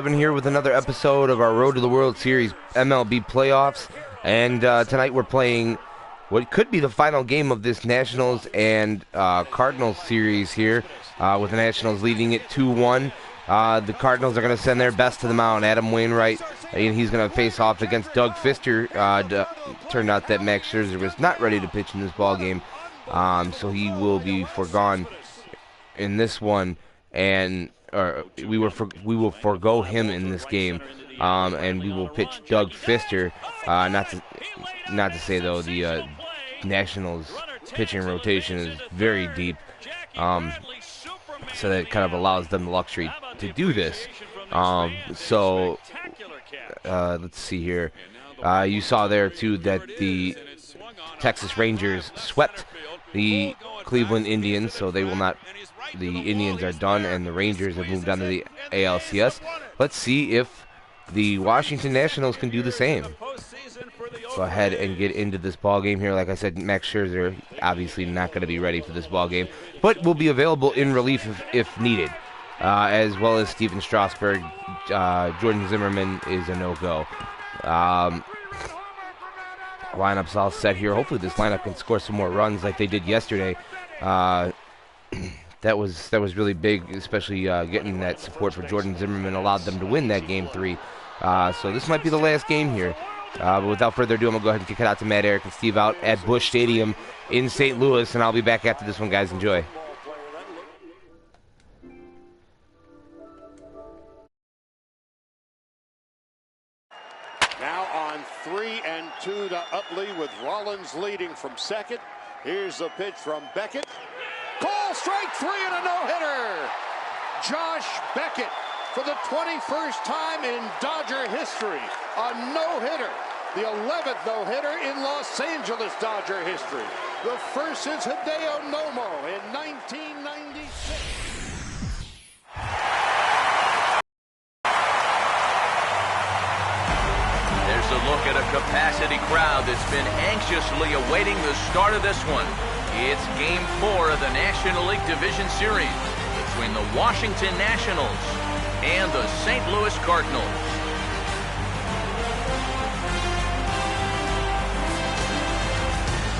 Here with another episode of our Road to the World Series MLB playoffs, and tonight we're playing what could be the final game of this Nationals and Cardinals series here, with the Nationals leading it 2-1. The Cardinals are going to send their best to the mound, Adam Wainwright, and he's going to face off against Doug Fister. Turned out that Max Scherzer was not ready to pitch in this ball game, so he will be forgone in this one, and we will forego him in this game, and we will pitch Doug Fister. Not to say though the Nationals pitching rotation is very deep, so that kind of allows them the luxury to do this. Let's see here. You saw there too that the Texas Rangers swept the Cleveland Indians, so they will not. The Indians are done, and the Rangers have moved on to the ALCS. Let's see if the Washington Nationals can do the same. Go ahead and get into this ball game here. Like I said, Max Scherzer obviously not going to be ready for this ball game, but will be available in relief if needed, as well as Steven Strasburg. Jordan Zimmerman is a no-go. Lineup's all set here. Hopefully this lineup can score some more runs like they did yesterday. That was really big, especially getting that support for Jordan Zimmerman allowed them to win that Game 3. So this might be the last game here. But without further ado, I'm going to go ahead and kick it out to Matt, Eric, and Steve out at Busch Stadium in St. Louis, and I'll be back after this one, guys. Enjoy. Now on 3-2 to Utley with Rollins leading from second. Here's the pitch from Beckett. Call strike three and a no-hitter. Josh Beckett, for the 21st time in Dodger history, a no-hitter. The 11th no-hitter in Los Angeles Dodger history. The first since Hideo Nomo in 1996. There's a look at a capacity crowd that's been anxiously awaiting the start of this one. It's Game 4 of the National League Division Series between the Washington Nationals and the St. Louis Cardinals.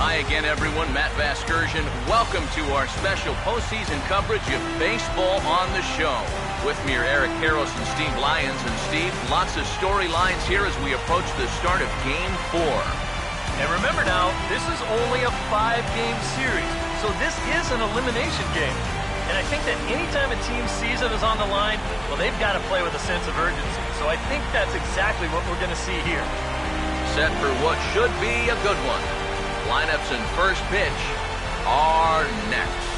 Hi again, everyone. Matt Vasgersian. Welcome to our special postseason coverage of baseball on the show. With me are Eric Karros and Steve Lyons. And Steve, lots of storylines here as we approach the start of Game 4. And remember now, this is only a 5-game series, so this is an elimination game. And I think that anytime a team's season is on the line, well, they've got to play with a sense of urgency. So I think that's exactly what we're going to see here. Set for what should be a good one. Lineups and first pitch are next.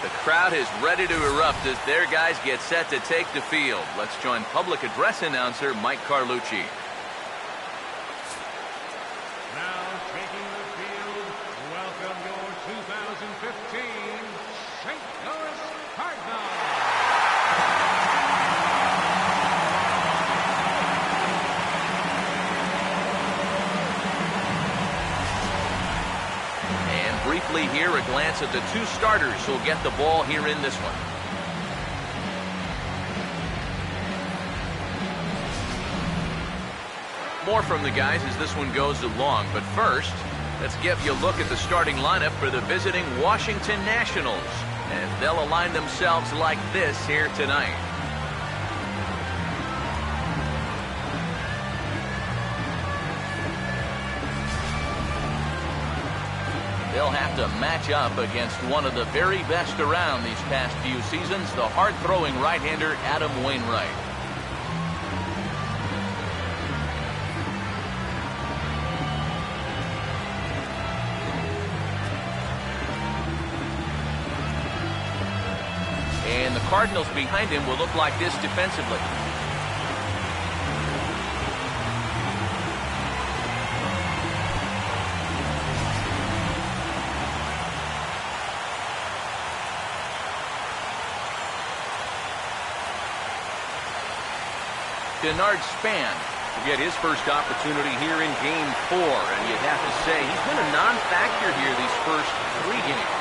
The crowd is ready to erupt as their guys get set to take the field. Let's join public address announcer Mike Carlucci. Now taking the field, welcome your 2015 St. Louis Cardinals. Briefly here, a glance at the two starters who'll get the ball here in this one. More from the guys as this one goes along, but first, let's give you a look at the starting lineup for the visiting Washington Nationals, and they'll align themselves like this here tonight. They'll have to match up against one of the very best around these past few seasons, the hard-throwing right-hander Adam Wainwright. And the Cardinals behind him will look like this defensively. Denard Span Get his first opportunity here in Game 4, and you'd have to say he's been a non-factor here these first 3 games.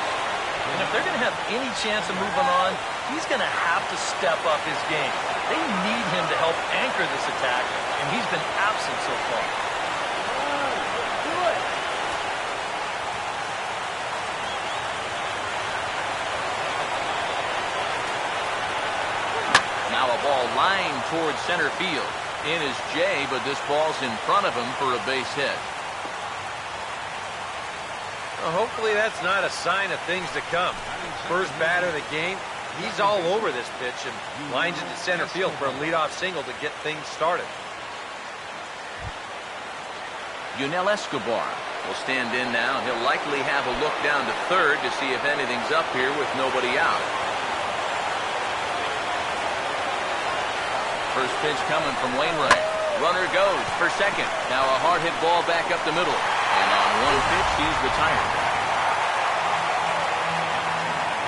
And if they're going to have any chance of moving on, he's going to have to step up his game. They need him to help anchor this attack, and he's been absent so far. Now a ball lined towards center field. In is Jay, but this ball's in front of him for a base hit. Well, hopefully that's not a sign of things to come. First batter of the game, he's all over this pitch and lines it to center field for a leadoff single to get things started. Yunel Escobar will stand in now. He'll likely have a look down to third to see if anything's up here with nobody out. First pitch coming from Wainwright. Runner goes for second. Now a hard hit ball back up the middle. And on one pitch, he's retired.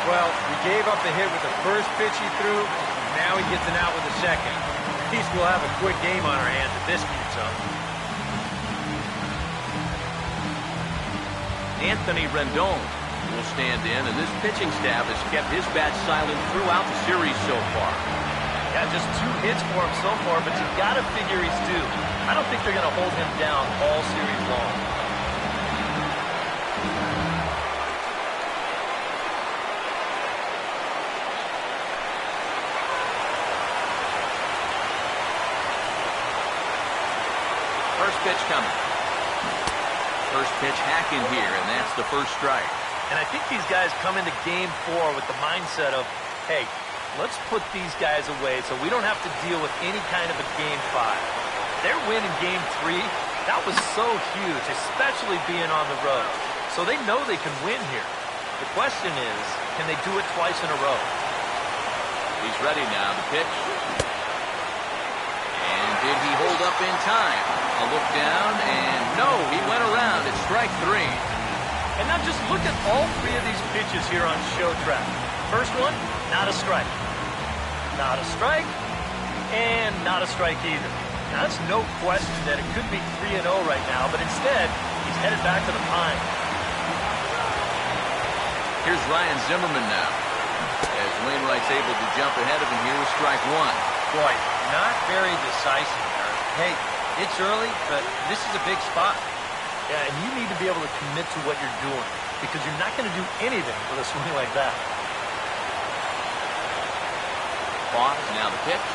Well, he gave up the hit with the first pitch he threw. Now he gets an out with the second. At least we'll have a quick game on our hands if this keeps up. Anthony Rendon will stand in, and this pitching staff has kept his bat silent throughout the series so far. Yeah, just 2 hits for him so far, but you got to figure he's due. I don't think they're going to hold him down all series long. First pitch coming. First pitch hacking here, and that's the first strike. And I think these guys come into Game 4 with the mindset of, hey, let's put these guys away so we don't have to deal with any kind of a Game 5. Their win in Game 3, that was so huge, especially being on the road. So they know they can win here. The question is, can they do it twice in a row? He's ready now to pitch. And did he hold up in time? A look down, and no, he went around at strike 3. And now just look at all 3 of these pitches here on show track. First one, not a strike. Not a strike, and not a strike either. Now, that's no question that it could be 3-0 right now, but instead, he's headed back to the pine. Here's Ryan Zimmerman now, as Wainwright's able to jump ahead of him here with strike 1. Boy, not very decisive there. Hey, it's early, but this is a big spot. Yeah, and you need to be able to commit to what you're doing, because you're not going to do anything with a swing like that. Pause, now the pitch.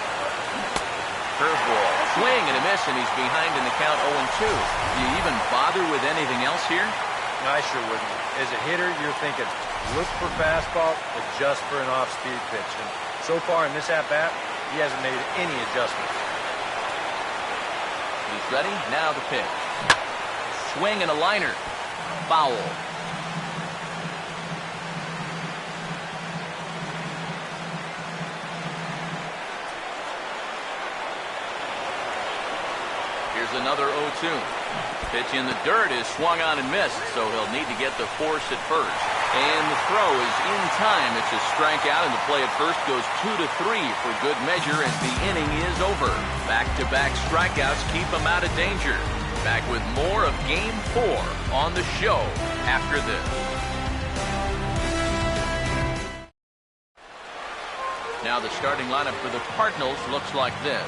Curveball, swing and a miss, and he's behind in the count 0-2. Do you even bother with anything else here? No, I sure wouldn't. As a hitter, you're thinking, look for fastball, adjust for an off-speed pitch. And so far in this at-bat, he hasn't made any adjustments. He's ready, now the pitch. Swing and a liner. Foul. Here's another 0-2. Pitch in the dirt is swung on and missed, so he'll need to get the force at first. And the throw is in time. It's a strikeout, and the play at first goes 2-3 for good measure as the inning is over. Back-to-back strikeouts keep him out of danger. Back with more of Game 4 on the show after this. Now the starting lineup for the Cardinals looks like this.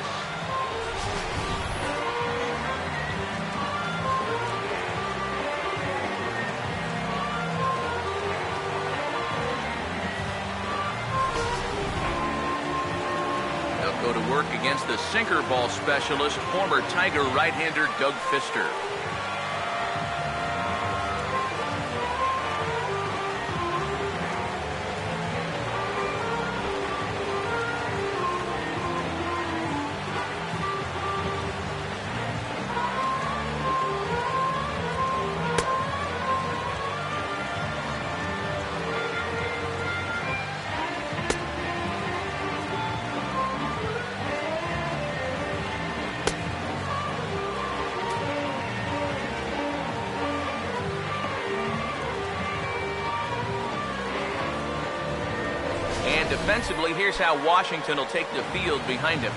They'll go to work against the sinker ball specialist, former Tiger right-hander Doug Fister. Defensively, here's how Washington will take the field behind him.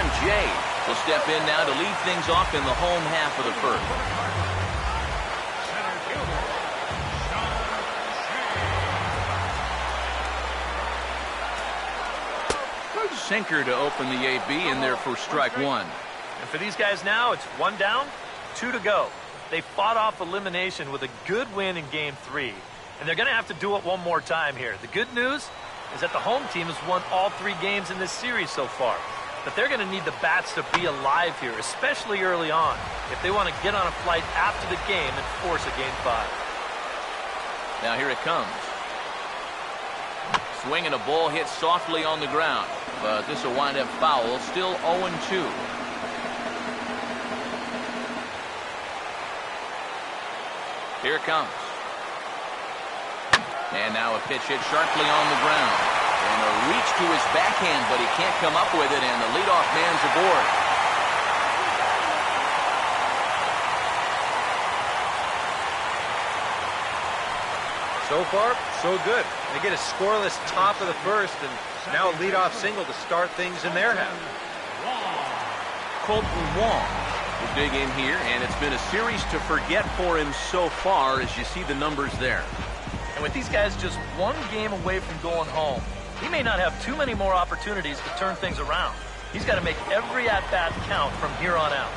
John Jay will step in now to lead things off in the home half of the first. Center fielder, John Shea. Sinker to open the AB in there for strike one. And for these guys now, it's 1 down, 2 to go. They fought off elimination with a good win in Game 3. And they're going to have to do it one more time here. The good news is that the home team has won all 3 games in this series so far. But they're going to need the bats to be alive here, especially early on, if they want to get on a flight after the game and force a Game 5. Now here it comes. Swing and a ball hit softly on the ground. But this will wind up foul. Still 0-2. Here it comes. And now a pitch hit sharply on the ground. And a reach to his backhand, but he can't come up with it, and the leadoff man's aboard. So far, so good. They get a scoreless top of the first, and now a leadoff single to start things in their half. Colton Wong will dig in here, and it's been a series to forget for him so far as you see the numbers there. And with these guys just 1 game away from going home, he may not have too many more opportunities to turn things around. He's got to make every at-bat count from here on out.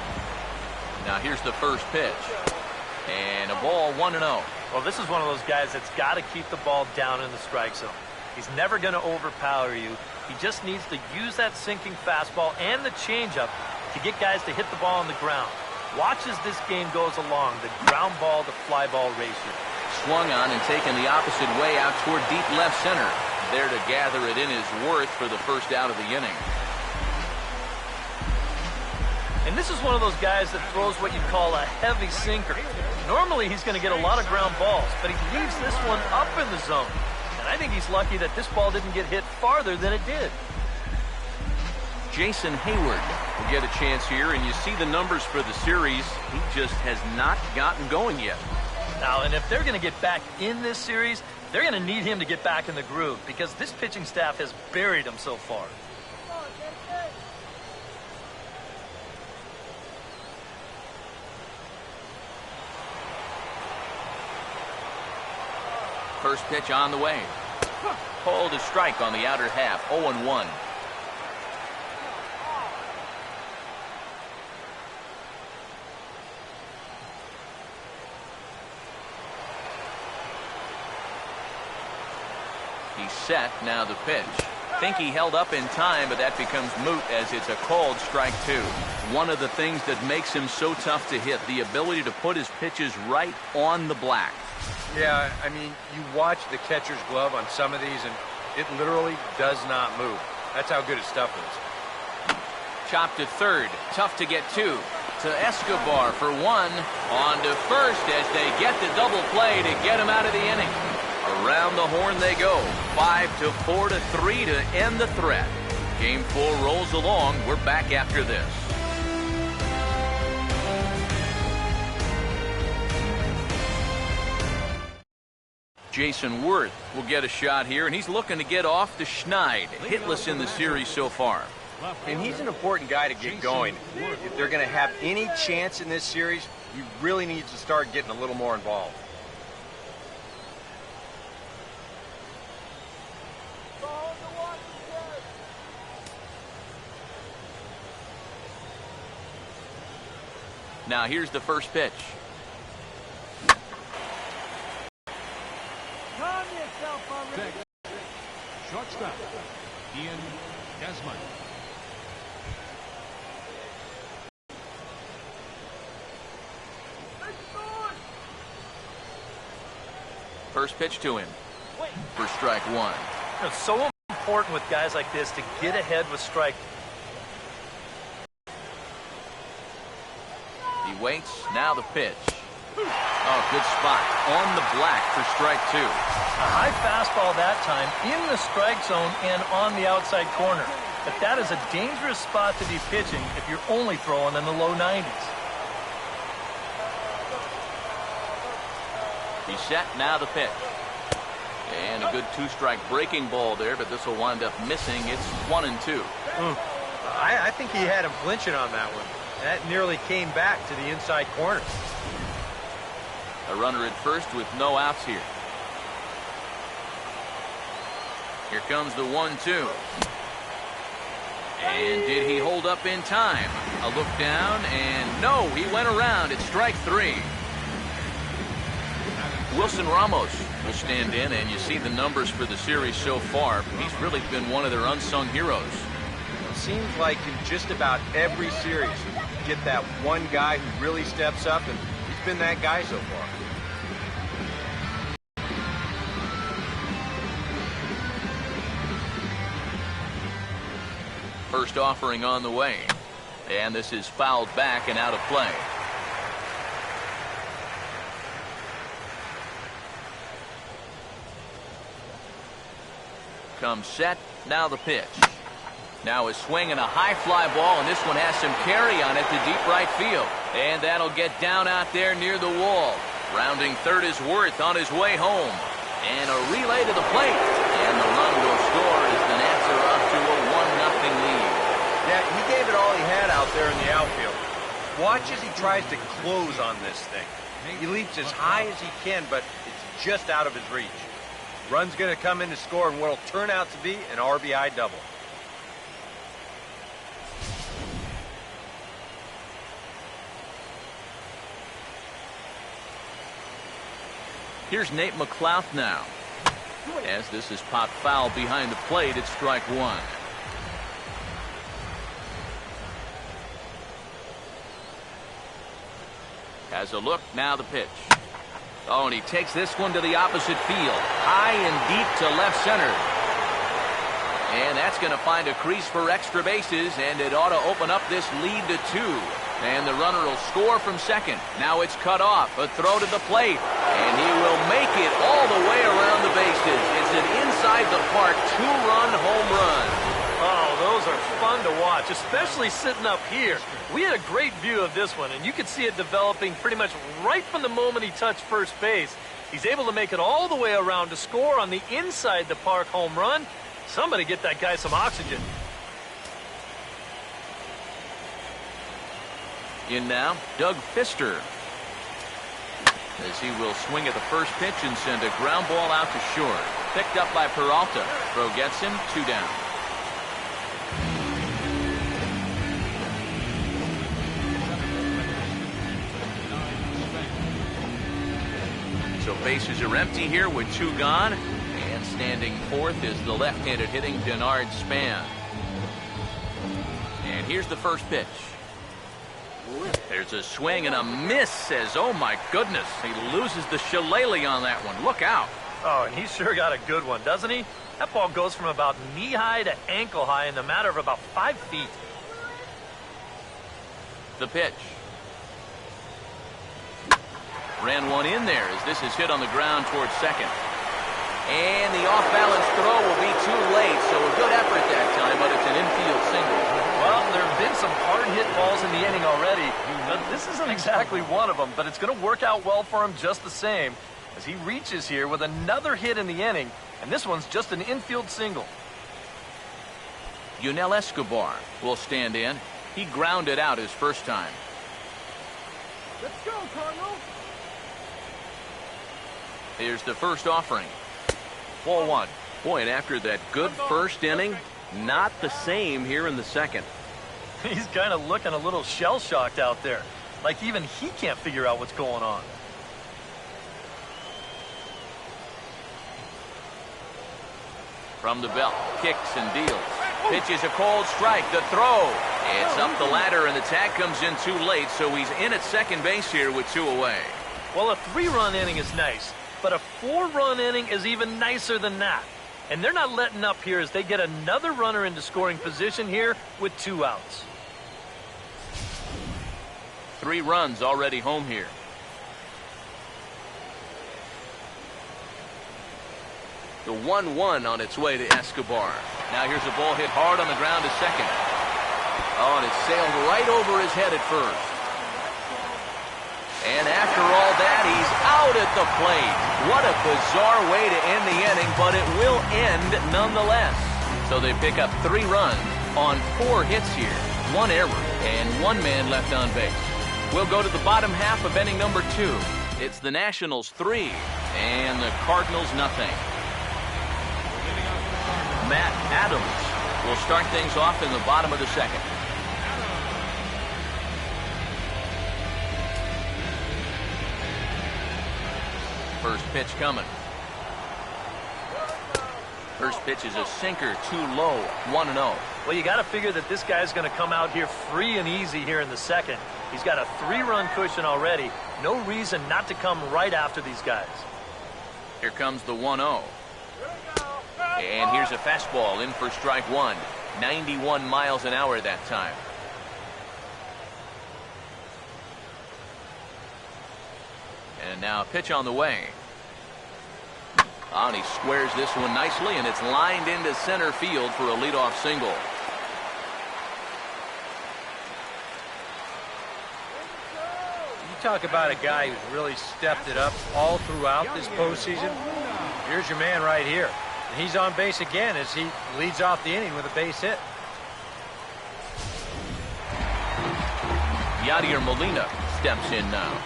Now here's the first pitch. And a ball 1-0. Well, this is one of those guys that's got to keep the ball down in the strike zone. He's never going to overpower you. He just needs to use that sinking fastball and the changeup to get guys to hit the ball on the ground. Watch as this game goes along, the ground ball to fly ball ratio. Swung on and taken the opposite way out toward deep left center. There to gather it in is Worth for the first out of the inning. And this is one of those guys that throws what you'd call a heavy sinker. Normally he's going to get a lot of ground balls, but he leaves this one up in the zone. And I think he's lucky that this ball didn't get hit farther than it did. Jason Hayward will get a chance here, and you see the numbers for the series. He just has not gotten going yet. Now, and if they're going to get back in this series, they're going to need him to get back in the groove because this pitching staff has buried him so far. First pitch on the way. Called a strike on the outer half, 0-1. He's set, now the pitch. Think he held up in time, but that becomes moot as it's a called strike 2. One of the things that makes him so tough to hit, the ability to put his pitches right on the black. Yeah, I mean, you watch the catcher's glove on some of these, and it literally does not move. That's how good his stuff is. Chopped to third. Tough to get to. To Escobar for 1. On to first as they get the double play to get him out of the inning. Around the horn they go. 5-4 to 3 to end the threat. Game 4 rolls along. We're back after this. Jason Worth will get a shot here, and he's looking to get off to Schneid. Hitless in the series so far. And he's an important guy to get going. If they're going to have any chance in this series, he really needs to start getting a little more involved. Now here's the first pitch. Shortstop, Ian Desmond. First pitch to him for strike 1. It's so important with guys like this to get ahead with strike. He waits. Now the pitch. Oh, good spot. On the black for strike 2. A high fastball that time in the strike zone and on the outside corner. But that is a dangerous spot to be pitching if you're only throwing in the low 90s. He's set. Now the pitch. And a good 2-strike breaking ball there, but this will wind up missing. It's 1-2. I think he had him flinching on that one. That nearly came back to the inside corner. A runner at first with no outs here. Here comes the 1-2. And did he hold up in time? A look down, and no, he went around. It's strike 3. Wilson Ramos will stand in, and you see the numbers for the series so far. He's really been one of their unsung heroes. It seems like in just about every series, you get that one guy who really steps up, and he's been that guy so far. First offering on the way. And this is fouled back and out of play. Comes set. Now the pitch. Now a swing and a high fly ball, and this one has some carry on it to deep right field. And that'll get down out there near the wall. Rounding third is Worth on his way home. And a relay to the plate. And the run will score as the Nats are up to a 1-0 lead. Yeah, he gave it all he had out there in the outfield. Watch as he tries to close on this thing. He leaps as high as he can, but it's just out of his reach. Run's going to come in to score in what will turn out to be an RBI double. Here's Nate McLouth now. As this is popped foul behind the plate, it's strike 1. Has a look, now the pitch. Oh, and he takes this one to the opposite field. High and deep to left center. And that's going to find a crease for extra bases, and it ought to open up this lead to 2. And the runner will score from second. Now it's cut off. A throw to the plate. And he will make it all the way around the bases. It's an inside-the-park 2-run home run. Oh, those are fun to watch, especially sitting up here. We had a great view of this one, and you could see it developing pretty much right from the moment he touched first base. He's able to make it all the way around to score on the inside-the-park home run. Somebody get that guy some oxygen. In now, Doug Fister. As he will swing at the first pitch and send a ground ball out to short. Picked up by Peralta. Throw gets him, 2 down. So bases are empty here with 2 gone. And standing fourth is the left-handed hitting Denard Span. And here's the first pitch. There's a swing and a miss as, oh my goodness, he loses the shillelagh on that one. Look out. Oh, and he sure got a good one, doesn't he? That ball goes from about knee-high to ankle-high in the matter of about 5 feet. The pitch. Ran one in there as this is hit on the ground towards second. And the off-balance throw will be too late, so a good effort that time, but it's an infield single. Well, there have been some hard-hit balls in the inning already. But this isn't exactly one of them, but it's going to work out well for him just the same, as he reaches here with another hit in the inning, and this one's just an infield single. Yunel Escobar will stand in. He grounded out his first time. Let's go, Cardinals! Here's the first offering. Ball 1. Boy, and after that good first inning, not the same here in the second. He's kind of looking a little shell-shocked out there. Like even he can't figure out what's going on. From the belt, kicks and deals. Pitches a cold strike, the throw. It's up the ladder, and the tag comes in too late, so he's in at second base here with 2 away. Well, a 3-run inning is nice, but a 4-run inning is even nicer than that. And they're not letting up here as they get another runner into scoring position here with 2 outs. 3 runs already home here. The 1-1 on its way to Escobar. Now here's a ball hit hard on the ground to second. Oh, and it sailed right over his head at first. And after all that, he's out at the plate. What a bizarre way to end the inning, but it will end nonetheless. So they pick up 3 runs on 4 hits here, 1 error, and 1 man left on base. We'll go to the bottom half of inning number 2. It's the Nationals 3 and the Cardinals nothing. Matt Adams will start things off in the bottom of the 2nd. First pitch coming. First pitch is a sinker, too low, 1-0. Well, you got to figure that this guy's going to come out here free and easy here in the 2nd. He's got a 3-run cushion already. No reason not to come right after these guys. Here comes the 1-0. And here's a fastball in for strike 1. 91 miles an hour that time. And now a pitch on the way. And he squares this one nicely, and it's lined into center field for a leadoff single. You talk about a guy who's really stepped it up all throughout this postseason. Here's your man right here. And he's on base again as he leads off the inning with a base hit. Yadier Molina steps in now.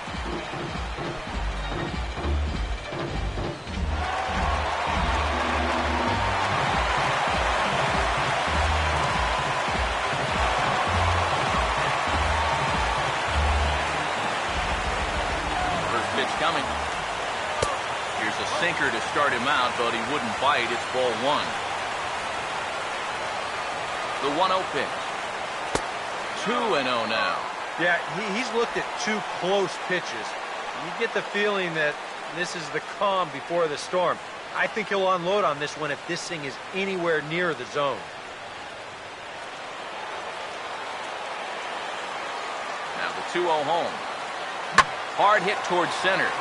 Coming. Here's a sinker to start him out, but he wouldn't bite. It's ball 1. The 1-0 pitch. 2-0 now. Yeah, he's looked at 2 close pitches. You get the feeling that this is the calm before the storm. I think he'll unload on this one if this thing is anywhere near the zone. Now the 2-0 home. Hard hit towards center.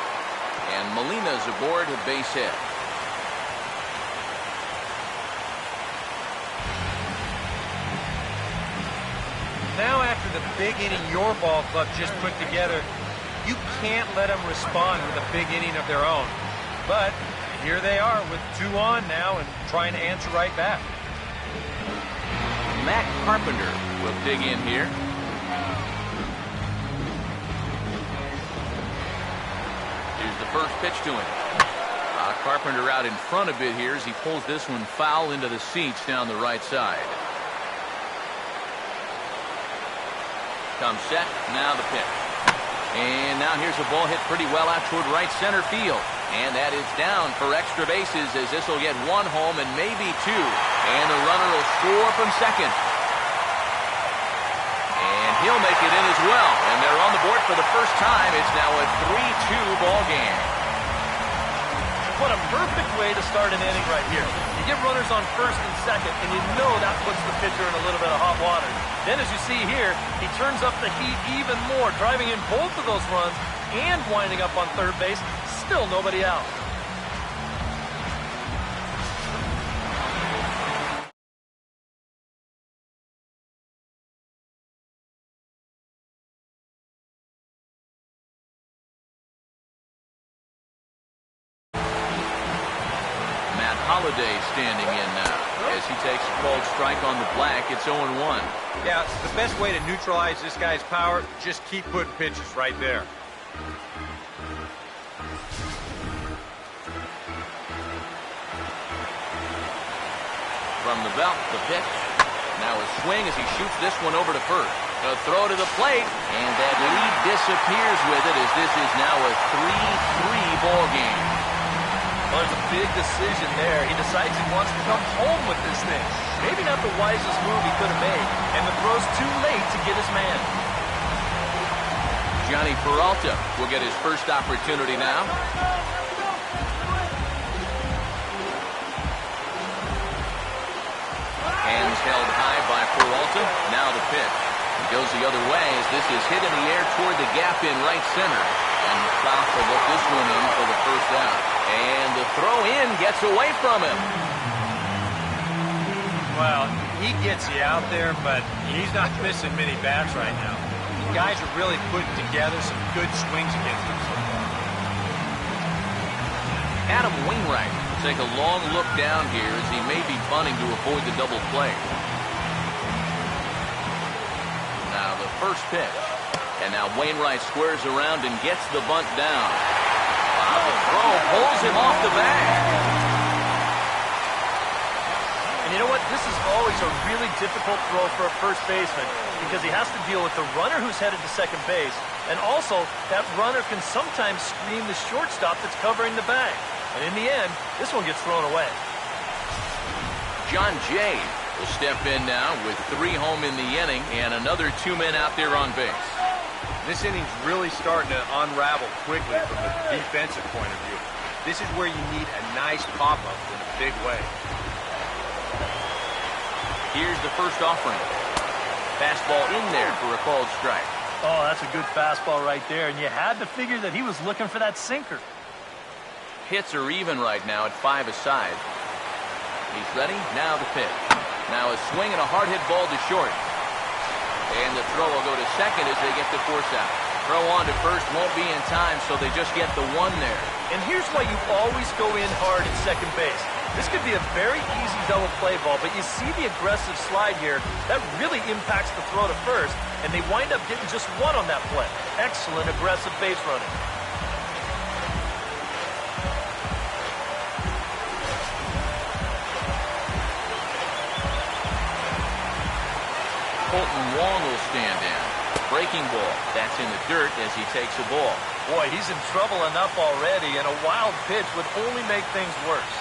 And Molina's aboard a base hit. Now after the big inning your ball club just put together, you can't let them respond with a big inning of their own. But here they are with 2 on now and trying to answer right back. Matt Carpenter will dig in here. Here's the first pitch to him. Carpenter out in front a bit here as he pulls this one foul into the seats down the right side. Comes set, now the pitch. And now here's a ball hit pretty well out toward right center field. And that is down for extra bases as this will get 1 home and maybe 2. And the runner will score from second. And he'll make it in as well. And they're on the board for the first time. It's now a 3-2 ball game. What a perfect way to start an inning right here. You get runners on first and second, and you know that puts the pitcher in a little bit of hot water. Then, as you see here, he turns up the heat even more, driving in both of those runs and winding up on third base. Still nobody out. Holiday standing in now as he takes a called strike on the black. It's 0-1. Yeah, the best way to neutralize this guy's power, just keep putting pitches right there. From the belt, the pitch. Now a swing as he shoots this one over to first. A throw to the plate, and that lead disappears with it as this is now a 3-3 ball game. Well, there's a big decision there. He decides he wants to come home with this thing. Maybe not the wisest move he could have made, and the throw's too late to get his man. Johnny Peralta will get his first opportunity now. Hands held high by Peralta. Now the pitch. He goes the other way as this is hit in the air toward the gap in right center. And South will let this one in for the first out. And the throw in gets away from him. Well, he gets you out there, but he's not missing many bats right now. The guys are really putting together some good swings against him so far. Adam Wainwright will take a long look down here as he may be bunting to avoid the double play. first pitch. And now Wainwright squares around and gets the bunt down. The throw pulls him off the bag. And you know what? This is always a really difficult throw for a first baseman because he has to deal with the runner who's headed to second base. And also, that runner can sometimes screen the shortstop that's covering the bag. And in the end, this one gets thrown away. John Jay will step in now with 3 home in the inning and another 2 men out there on base. This inning's really starting to unravel quickly from the defensive point of view. This is where you need a nice pop-up in a big way. Here's the first offering. Fastball in there for a called strike. Oh, that's a good fastball right there, and you had to figure that he was looking for that sinker. Hits are even right now at 5 aside. He's ready. Now the pitch. Now a swing and a hard hit ball to short. And the throw will go to second as they get the force out. Throw on to first won't be in time, so they just get the 1 there. And here's why you always go in hard at second base. This could be a very easy double play ball, but you see the aggressive slide here. That really impacts the throw to first, and they wind up getting just 1 on that play. Excellent aggressive base running. Colton Wong will stand in. Breaking ball. That's in the dirt as he takes a ball. Boy, he's in trouble enough already, and a wild pitch would only make things worse.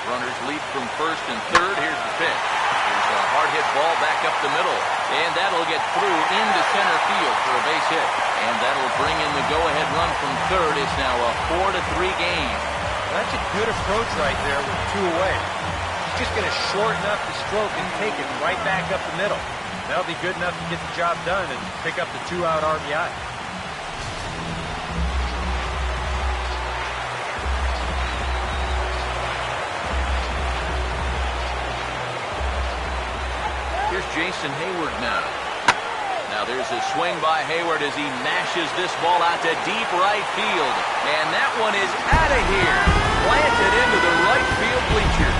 Runners lead from first and third. Here's the pitch. Here's a hard hit ball back up the middle. And that'll get through into center field for a base hit. And that'll bring in the go-ahead run from third. It's now a 4-3 game. Well, that's a good approach right there with 2 away. He's just going to shorten up the stroke and take it right back up the middle. That'll be good enough to get the job done and pick up the 2-out RBI. Here's Jason Hayward now. Now there's a swing by Hayward as he mashes this ball out to deep right field. And that one is out of here. Planted into the right field bleacher.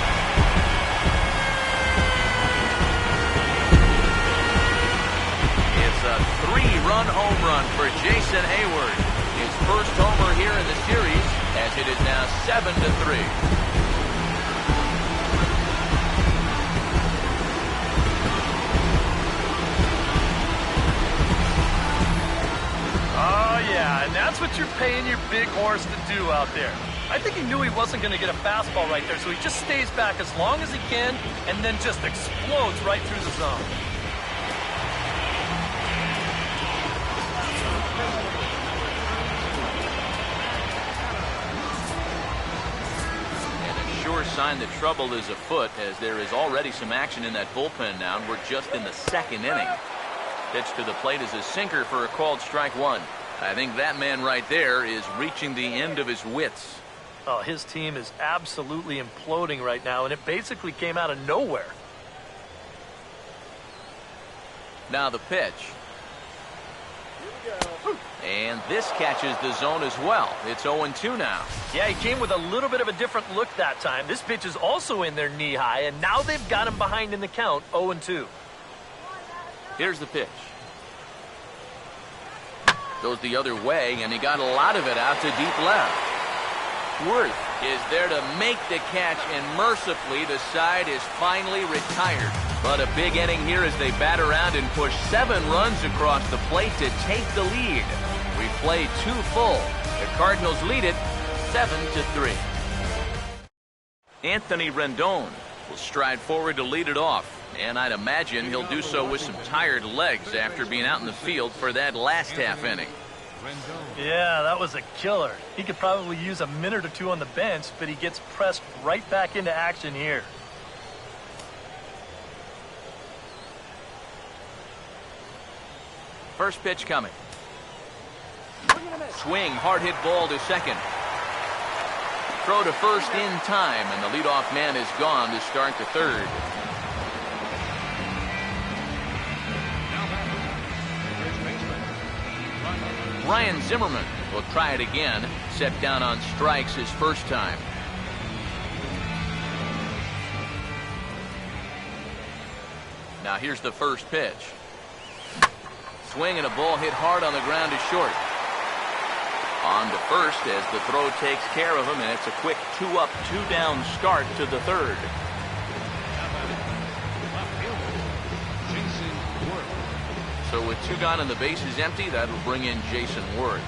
It's a 3-run home run for Jason Hayward. His first homer here in the series as it is now 7-3. Oh, yeah, and that's what you're paying your big horse to do out there. I think he knew he wasn't going to get a fastball right there, so he just stays back as long as he can and then just explodes right through the zone. And a sure sign that trouble is afoot as there is already some action in that bullpen now, and we're just in the 2nd inning. Pitch to the plate is a sinker for a called strike 1. I think that man right there is reaching the end of his wits. Oh, his team is absolutely imploding right now, and it basically came out of nowhere. Now the pitch. And this catches the zone as well. It's 0-2 now. Yeah, he came with a little bit of a different look that time. This pitch is also in their knee high, and now they've got him behind in the count, 0-2. Here's the pitch. Goes the other way, and he got a lot of it out to deep left. Worth is there to make the catch, and mercifully the side is finally retired. But a big inning here as they bat around and push 7 runs across the plate to take the lead. We played 2 full. The Cardinals lead it 7-3. Anthony Rendon will stride forward to lead it off. And I'd imagine he'll do so with some tired legs after being out in the field for that last half inning. Yeah, that was a killer. He could probably use a minute or 2 on the bench, but he gets pressed right back into action here. First pitch coming. Swing, hard hit ball to second. Throw to first in time, and the leadoff man is gone to start the 3rd. Ryan Zimmerman will try it again. Set down on strikes his first time. Now here's the first pitch. Swing and a ball hit hard on the ground to short. On to first as the throw takes care of him, and it's a quick 2-up, 2-down start to the third. So with 2 gone and the bases empty, that'll bring in Jason Worth.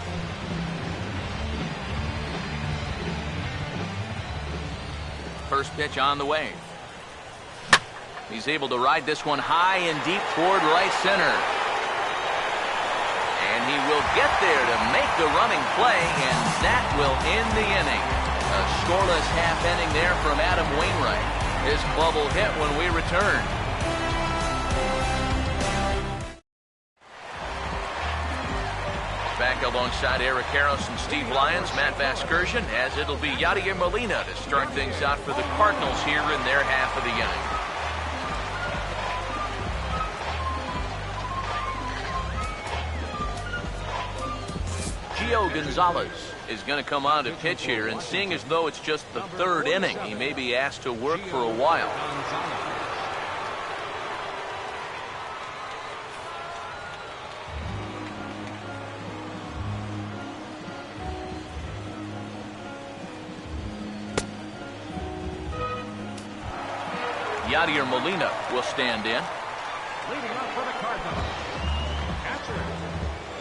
First pitch on the way. He's able to ride this one high and deep toward right center. And he will get there to make the running play, and that will end the inning. A scoreless half inning there from Adam Wainwright. His club will hit when we return. Back alongside Eric Harris and Steve Lyons, Matt Vasgersian, as it'll be Yadier Molina to start things out for the Cardinals here in their half of the inning. Gio Gonzalez is going to come on to pitch here, and seeing as though it's just the 3rd inning, he may be asked to work for a while. Yadier Molina will stand in. Leading up for the Cardinals, catcher,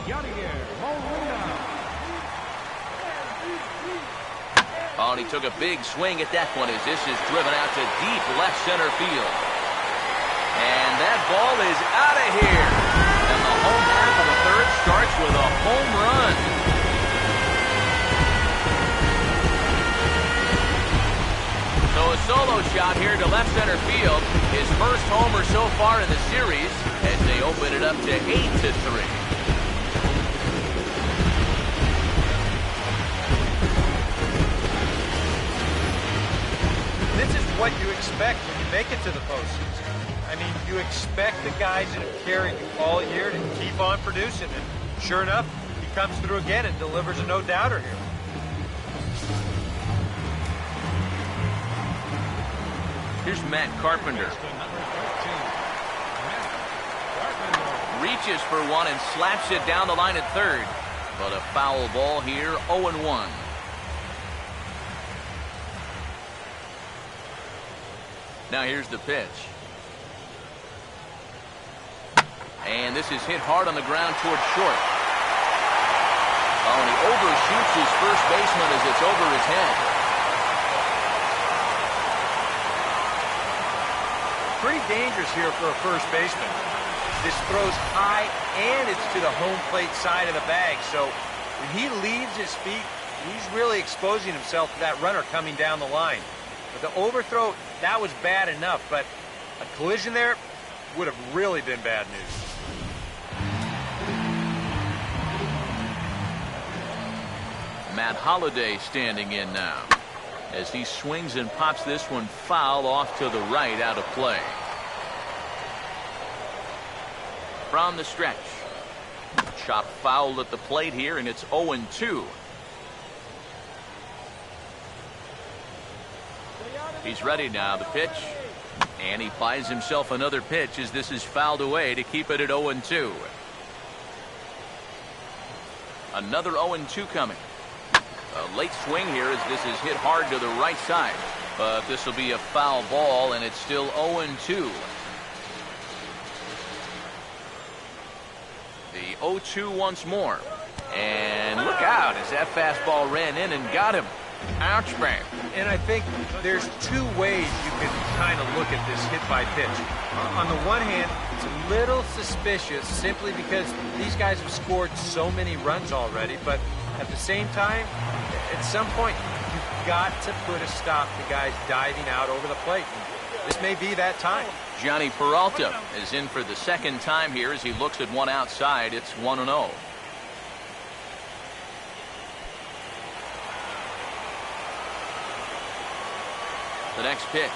Yadier Molina. Oh, and he took a big swing at that one as this is driven out to deep left center field. And that ball is out of here. And the home half of the third starts with a home run. So a solo shot here to left center field. His first homer so far in the series as they open it up to 8-3. This is what you expect when you make it to the postseason. I mean, you expect the guys that have carried you all year to keep on producing, and sure enough, he comes through again and delivers a no-doubter here. Here's Matt Carpenter. Reaches for one and slaps it down the line at third. But a foul ball here, 0-1. Now here's the pitch. And this is hit hard on the ground toward short. Oh, and he overshoots his first baseman as it's over his head. Pretty dangerous here for a first baseman. This throws high, and it's to the home plate side of the bag. So when he leaves his feet, he's really exposing himself to that runner coming down the line. But the overthrow, that was bad enough, but a collision there would have really been bad news. Matt Holliday standing in now as he swings and pops this one foul off to the right, out of play. From the stretch. Chop foul at the plate here, and it's 0-2. He's ready now, the pitch. And he buys himself another pitch as this is fouled away to keep it at 0-2. Another 0-2 coming. A late swing here as this is hit hard to the right side. But this will be a foul ball, and it's still 0-2. The 0-2 once more. And look out as that fastball ran in and got him. Ouch, man. And I think there's 2 ways you can kind of look at this hit by pitch. On the one hand, it's a little suspicious simply because these guys have scored so many runs already, but at the same time, at some point, you've got to put a stop to guys diving out over the plate. This may be that time. Johnny Peralta is in for the second time here as he looks at one outside. It's 1-0. The next pitch.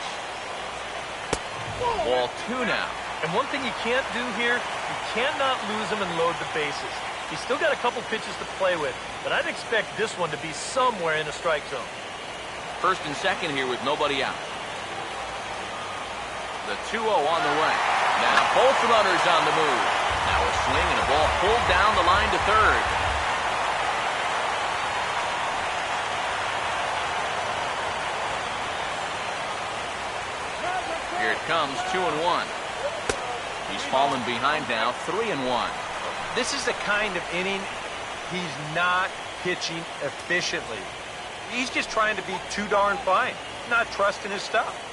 Ball 2 now. And one thing you can't do here, you cannot lose him and load the bases. He's still got a couple pitches to play with, but I'd expect this one to be somewhere in the strike zone. First and second here with nobody out. The 2-0 on the way. Now Both runners on the move. Now a swing and a ball pulled down the line to third. Here it comes, 2-1. He's fallen behind now, 3-1. This is the kind of inning he's not pitching efficiently. He's just trying to be too darn fine, not trusting his stuff.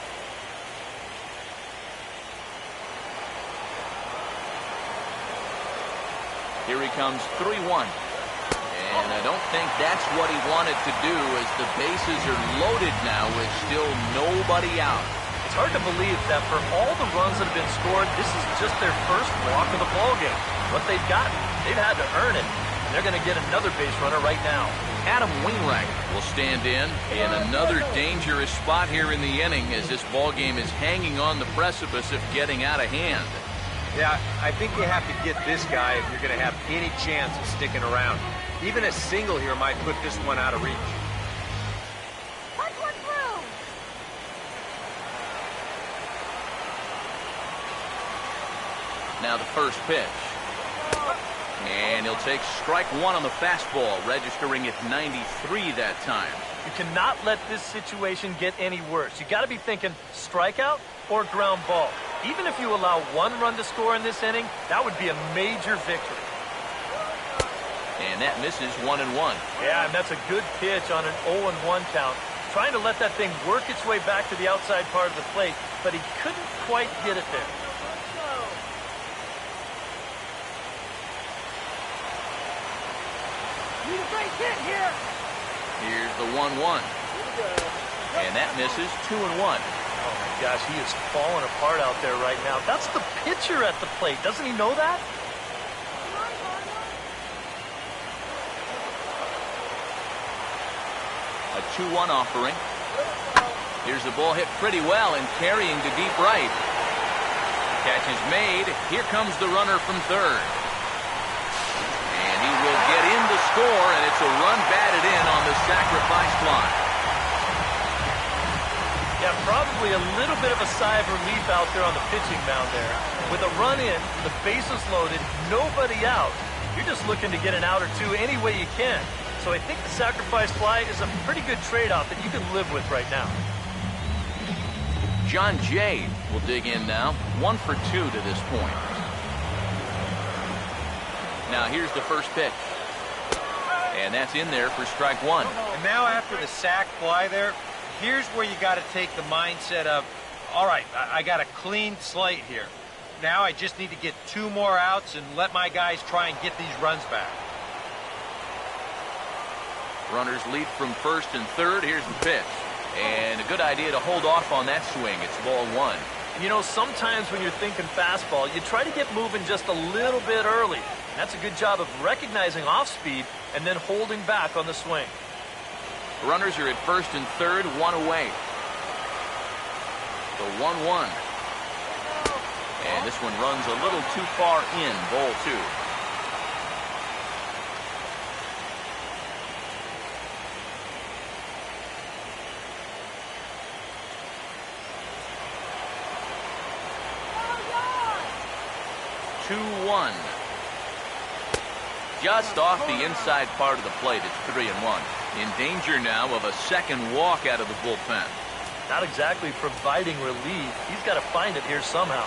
Here he comes, 3-1. And I don't think that's what he wanted to do, as the bases are loaded now with still nobody out. It's hard to believe that for all the runs that have been scored, this is just their first walk of the ballgame. What they've gotten, they've had to earn it. And they're going to get another base runner right now. Adam Wainwright will stand in another dangerous spot here in the inning, as this ballgame is hanging on the precipice of getting out of hand. Yeah, I think you have to get this guy if you're going to have any chance of sticking around. Even a single here might put this one out of reach. Now the first pitch. And he'll take strike one on the fastball, registering at 93 that time. You cannot let this situation get any worse. You got to be thinking strikeout or ground ball. Even if you allow one run to score in this inning, that would be a major victory. And that misses 1-1. Yeah, and that's a good pitch on an 0-1 count. Trying to let that thing work its way back to the outside part of the plate, but he couldn't quite get it there. Here's the 1-1. And that misses 2-1. Oh my gosh, he is falling apart out there right now. That's the pitcher at the plate. Doesn't he know that? A 2-1 offering. Here's the ball hit pretty well and carrying to deep right. Catch is made. Here comes the runner from third. And he will get in to score, and it's a run batted in on the sacrifice fly. Yeah, probably a little bit of a sigh of relief out there on the pitching mound there. With a run in, the bases loaded, nobody out. You're just looking to get an out or two any way you can. So I think the sacrifice fly is a pretty good trade-off that you can live with right now. John Jay will dig in now. 1 for 2 to this point. Now here's the first pitch. And that's in there for strike one. And now after the sac fly there, here's where you got to take the mindset of, all right, I got a clean slate here. Now I just need to get 2 more outs and let my guys try and get these runs back. Runners lead from first and third. Here's the pitch. And a good idea to hold off on that swing. It's ball one. You know, sometimes when you're thinking fastball, you try to get moving just a little bit early. And that's a good job of recognizing off speed and then holding back on the swing. Runners are at first and third, 1 away. The 1-1. And this one runs a little too far in, ball 2. Just off the inside part of the plate, it's 3-1. In danger now of a second walk out of the bullpen. Not exactly providing relief. He's got to find it here somehow.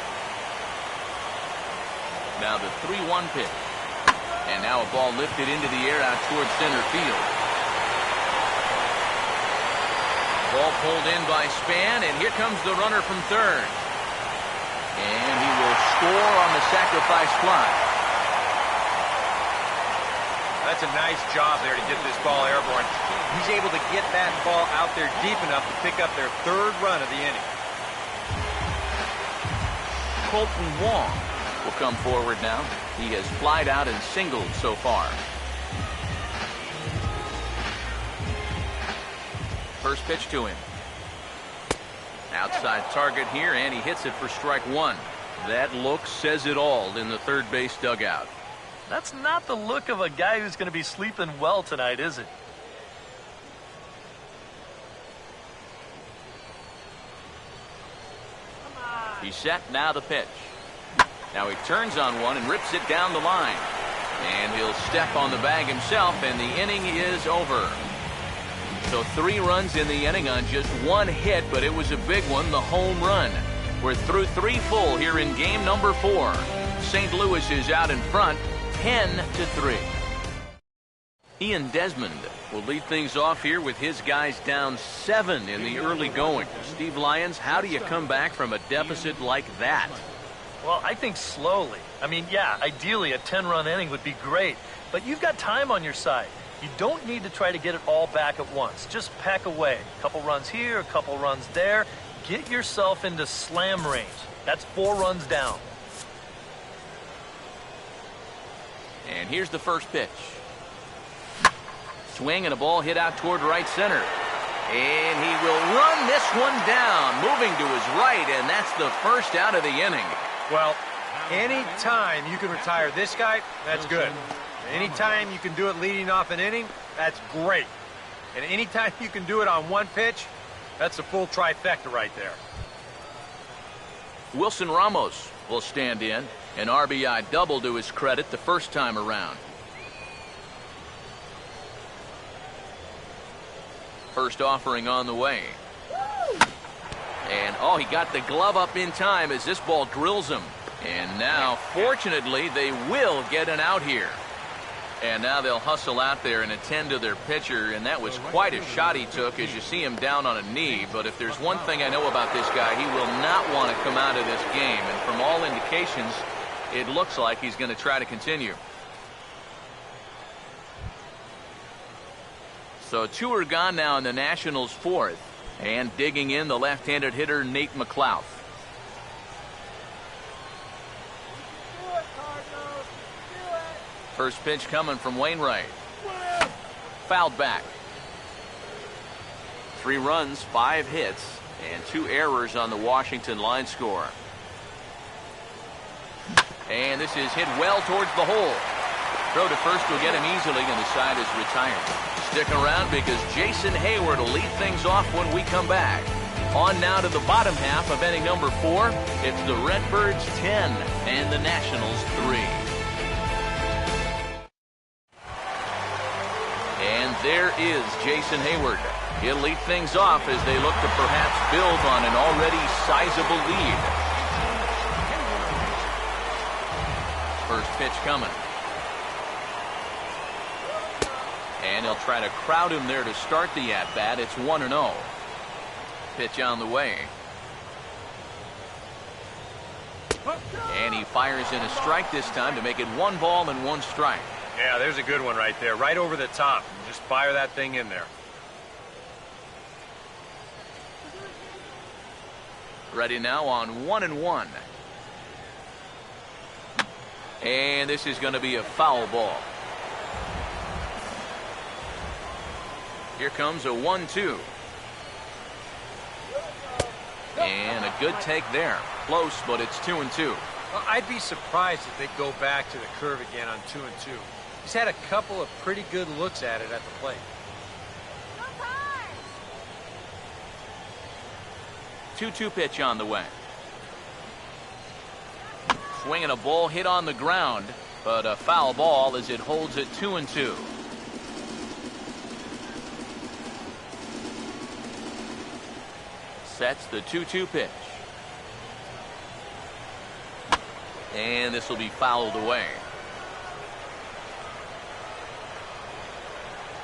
Now the 3-1 pitch. And now a ball lifted into the air out towards center field. Ball pulled in by Span, and here comes the runner from third. And he will score on the sacrifice fly. That's a nice job there to get this ball airborne. He's able to get that ball out there deep enough to pick up their 3rd run of the inning. Colton Wong will come forward now. He has flied out and singled so far. First pitch to him. Outside target here, and he hits it for strike one. That look says it all in the third base dugout. That's not the look of a guy who's going to be sleeping well tonight, is it? He's set, now the pitch. Now he turns on one and rips it down the line. And he'll step on the bag himself, and the inning is over. So 3 runs in the inning on just 1 hit, but it was a big one, the home run. We're through 3 full here in game number 4. St. Louis is out in front, 10-3. Ian Desmond will lead things off here with his guys down 7 in the early going. Steve Lyons, how do you come back from a deficit like that? Well, I think slowly. I mean, yeah, ideally a 10-run inning would be great, but you've got time on your side. You don't need to try to get it all back at once. Just pack away. A couple runs here, a couple runs there. Get yourself into slam range. That's 4 runs down. And here's the first pitch. Swing and a ball hit out toward right center. And he will run this one down, moving to his right, and that's the first out of the inning. Well, any time you can retire this guy, that's good. Anytime you can do it leading off an inning, that's great. And anytime you can do it on 1 pitch, that's a full trifecta right there. Wilson Ramos will stand in. An RBI double to his credit the first time around. First offering on the way. And, oh, he got the glove up in time as this ball drills him. And now, fortunately, they will get an out here. And now they'll hustle out there and attend to their pitcher, and that was quite a shot he took as you see him down on a knee. But if there's one thing I know about this guy, he will not want to come out of this game. And from all indications, it looks like he's going to try to continue. So 2 are gone now in the Nationals' 4th. And digging in the left-handed hitter, Nate McLouth. First pitch coming from Wainwright. Fouled back. 3 runs, 5 hits, and 2 errors on the Washington line score. And this is hit well towards the hole. Throw to first will get him easily, and the side is retired. Stick around because Jason Hayward will lead things off when we come back. On now to the bottom half of inning number 4. It's the Redbirds 10 and the Nationals 3. And there is Jason Hayward. He'll lead things off as they look to perhaps build on an already sizable lead. First pitch coming. And he'll try to crowd him there to start the at-bat. It's 1-0. Pitch on the way. And he fires in a strike this time to make it 1 ball and 1 strike. Yeah, there's a good one right there, right over the top. Just fire that thing in there. Ready now on 1-1. And this is going to be a foul ball. Here comes a 1-2. And a good take there. Close, but it's 2-2. Well, I'd be surprised if they go back to the curve again on 2-2. He's had a couple of pretty good looks at it at the plate. 2-2 pitch on the way. Swinging a ball hit on the ground, but a foul ball as it holds it 2-2. Sets the 2-2 pitch. And this will be fouled away.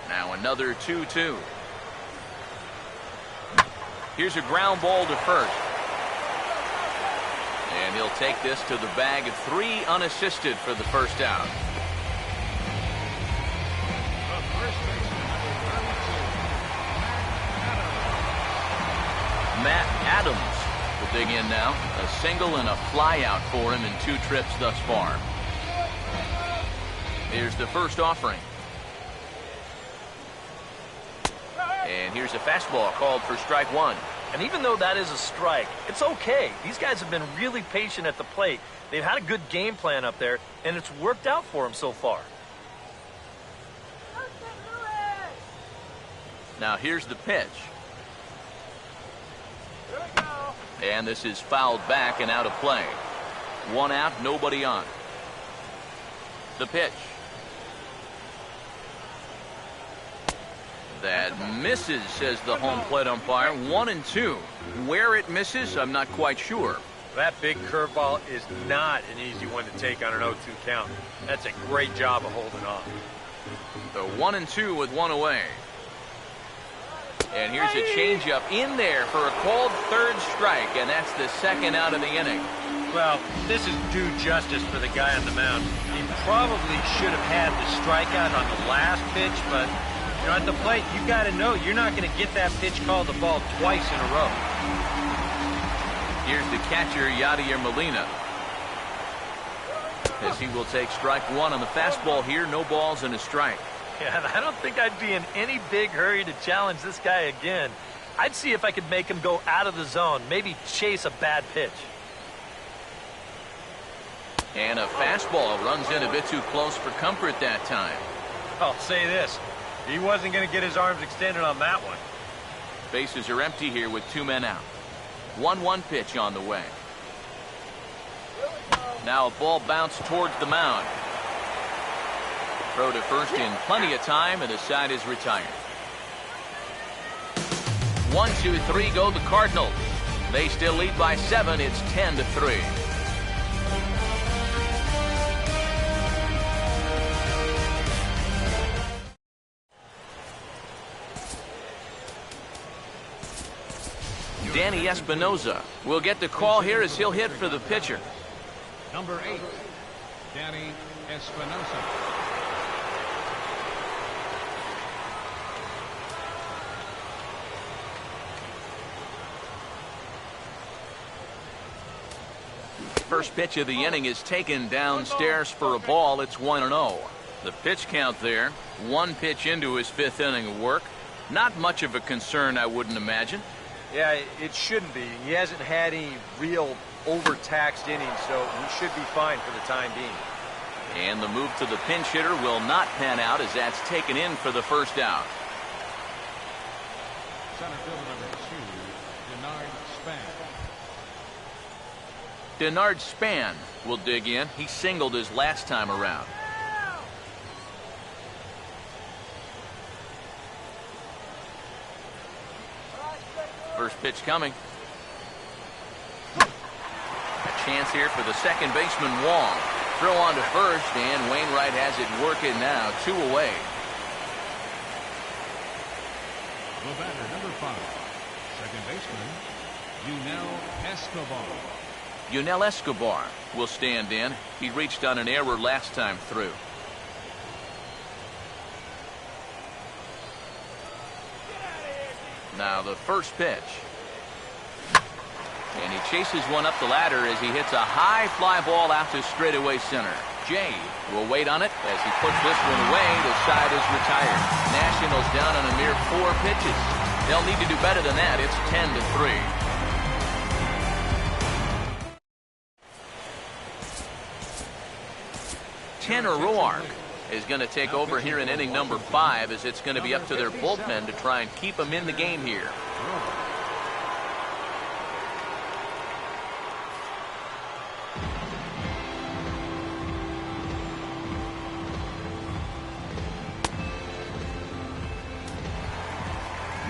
Now another 2-2. Here's a ground ball to first. And he'll take this to the bag of 3 unassisted for the first out. Matt Adams will dig in now. A single and a fly out for him in 2 trips thus far. Here's the first offering. And here's a fastball called for strike 1. And even though that is a strike, it's okay. These guys have been really patient at the plate. They've had a good game plan up there, and it's worked out for them so far. Now here's the pitch. And this is fouled back and out of play. 1 out, nobody on. The pitch. That misses, says the home plate umpire. 1-2. Where it misses, I'm not quite sure. That big curveball is not an easy one to take on an 0-2 count. That's a great job of holding on. So 1-2 with 1 away. And here's a changeup in there for a called third strike, and that's the 2nd out of the inning. Well, this is due justice for the guy on the mound. He probably should have had the strikeout on the last pitch, but you know, at the plate, you got to know you're not going to get that pitch called the ball twice in a row. Here's the catcher, Yadier Molina, as he will take strike 1 on the fastball here. No balls and a strike. Yeah, and I don't think I'd be in any big hurry to challenge this guy again. I'd see if I could make him go out of the zone, maybe chase a bad pitch. And a fastball runs in a bit too close for comfort that time. I'll say this. He wasn't going to get his arms extended on that one. Bases are empty here with 2 men out. 1-1 pitch on the way. Now a ball bounced towards the mound. Throw to first in plenty of time, and the side is retired. 1-2-3 go the Cardinals. They still lead by 7. It's 10-3. Danny Espinoza will get the call here as he'll hit for the pitcher. Number 8, Danny Espinoza. First pitch of the inning is taken downstairs for a ball. It's 1-0. The pitch count there. 1 pitch into his 5th inning of work. Not much of a concern, I wouldn't imagine. Yeah, it shouldn't be. He hasn't had any real overtaxed innings, so he should be fine for the time being. And the move to the pinch hitter will not pan out as that's taken in for the 1st out. Center fielder number 2, Denard Span will dig in. He singled his last time around. First pitch coming. A chance here for the second baseman, Wong. Throw on to first, and Wainwright has it working now. 2 away. The batter, number 5, second baseman, Yunel Escobar will stand in. He reached on an error last time through. Now the first pitch. And he chases one up the ladder as he hits a high fly ball out to straightaway center. Jay will wait on it as he puts this one away. The side is retired. Nationals down on a mere 4 pitches. They'll need to do better than that. It's 10-3. Tanner Roark is going to take over here in inning number 5, as it's going to be up to their bullpen to try and keep them in the game here.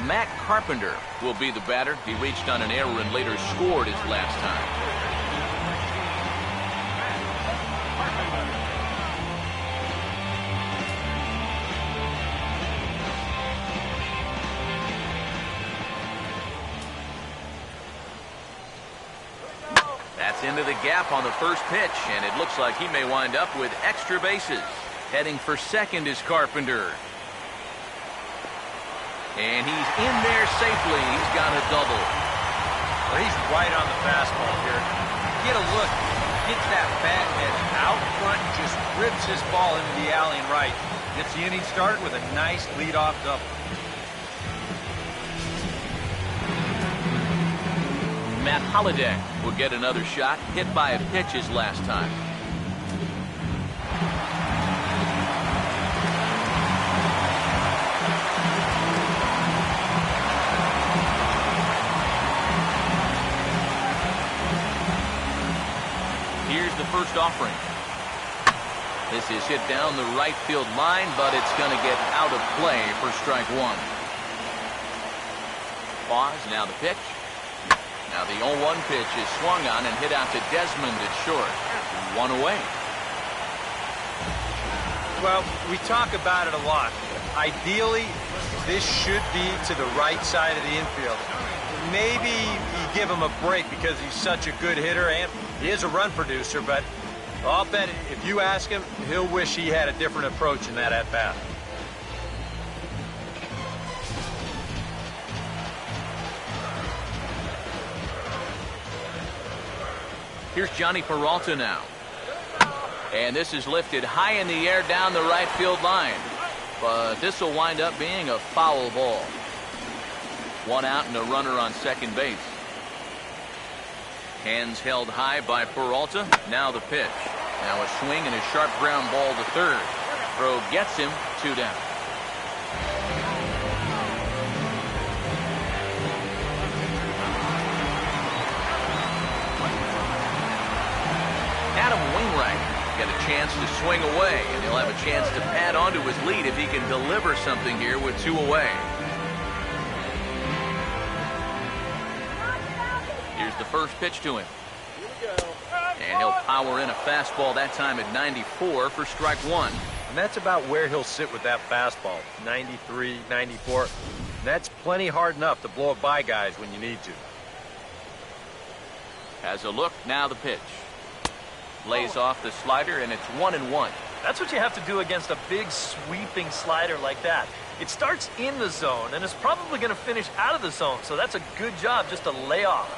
Matt Carpenter will be the batter. He reached on an error and later scored his last time. That's into the gap on the first pitch, and it looks like he may wind up with extra bases. Heading for second is Carpenter. And he's in there safely. He's got a double. Well, he's right on the fastball here. Get a look. Gets that bat head out front and just rips his ball into the alley and right. Gets the inning started with a nice leadoff double. Matt Holliday will get another shot, hit by a pitch his last time. Here's first offering. This is hit down the right field line, but it's going to get out of play for strike one. Pause, now the pitch. Now the 0-1 pitch is swung on and hit out to Desmond at short. One away. Well, we talk about it a lot. Ideally, this should be to the right side of the infield. Maybe you give him a break because he's such a good hitter and he is a run producer, but I'll bet if you ask him, he'll wish he had a different approach in that at-bat. Here's Johnny Peralta now. And this is lifted high in the air down the right field line. But this will wind up being a foul ball. One out and a runner on second base. Hands held high by Peralta. Now the pitch. Now a swing and a sharp ground ball to third. Throw gets him, 2 down. Adam Wainwright get a chance to swing away, and he'll have a chance to pad onto his lead if he can deliver something here with 2 away. Here's the first pitch to him. And he'll power in a fastball that time at 94 for strike one. And that's about where he'll sit with that fastball, 93, 94. And that's plenty hard enough to blow it by guys when you need to. Has a look, now the pitch. Lays off the slider, and it's 1-1. That's what you have to do against a big sweeping slider like that. It starts in the zone, and it's probably going to finish out of the zone, so that's a good job just to lay off.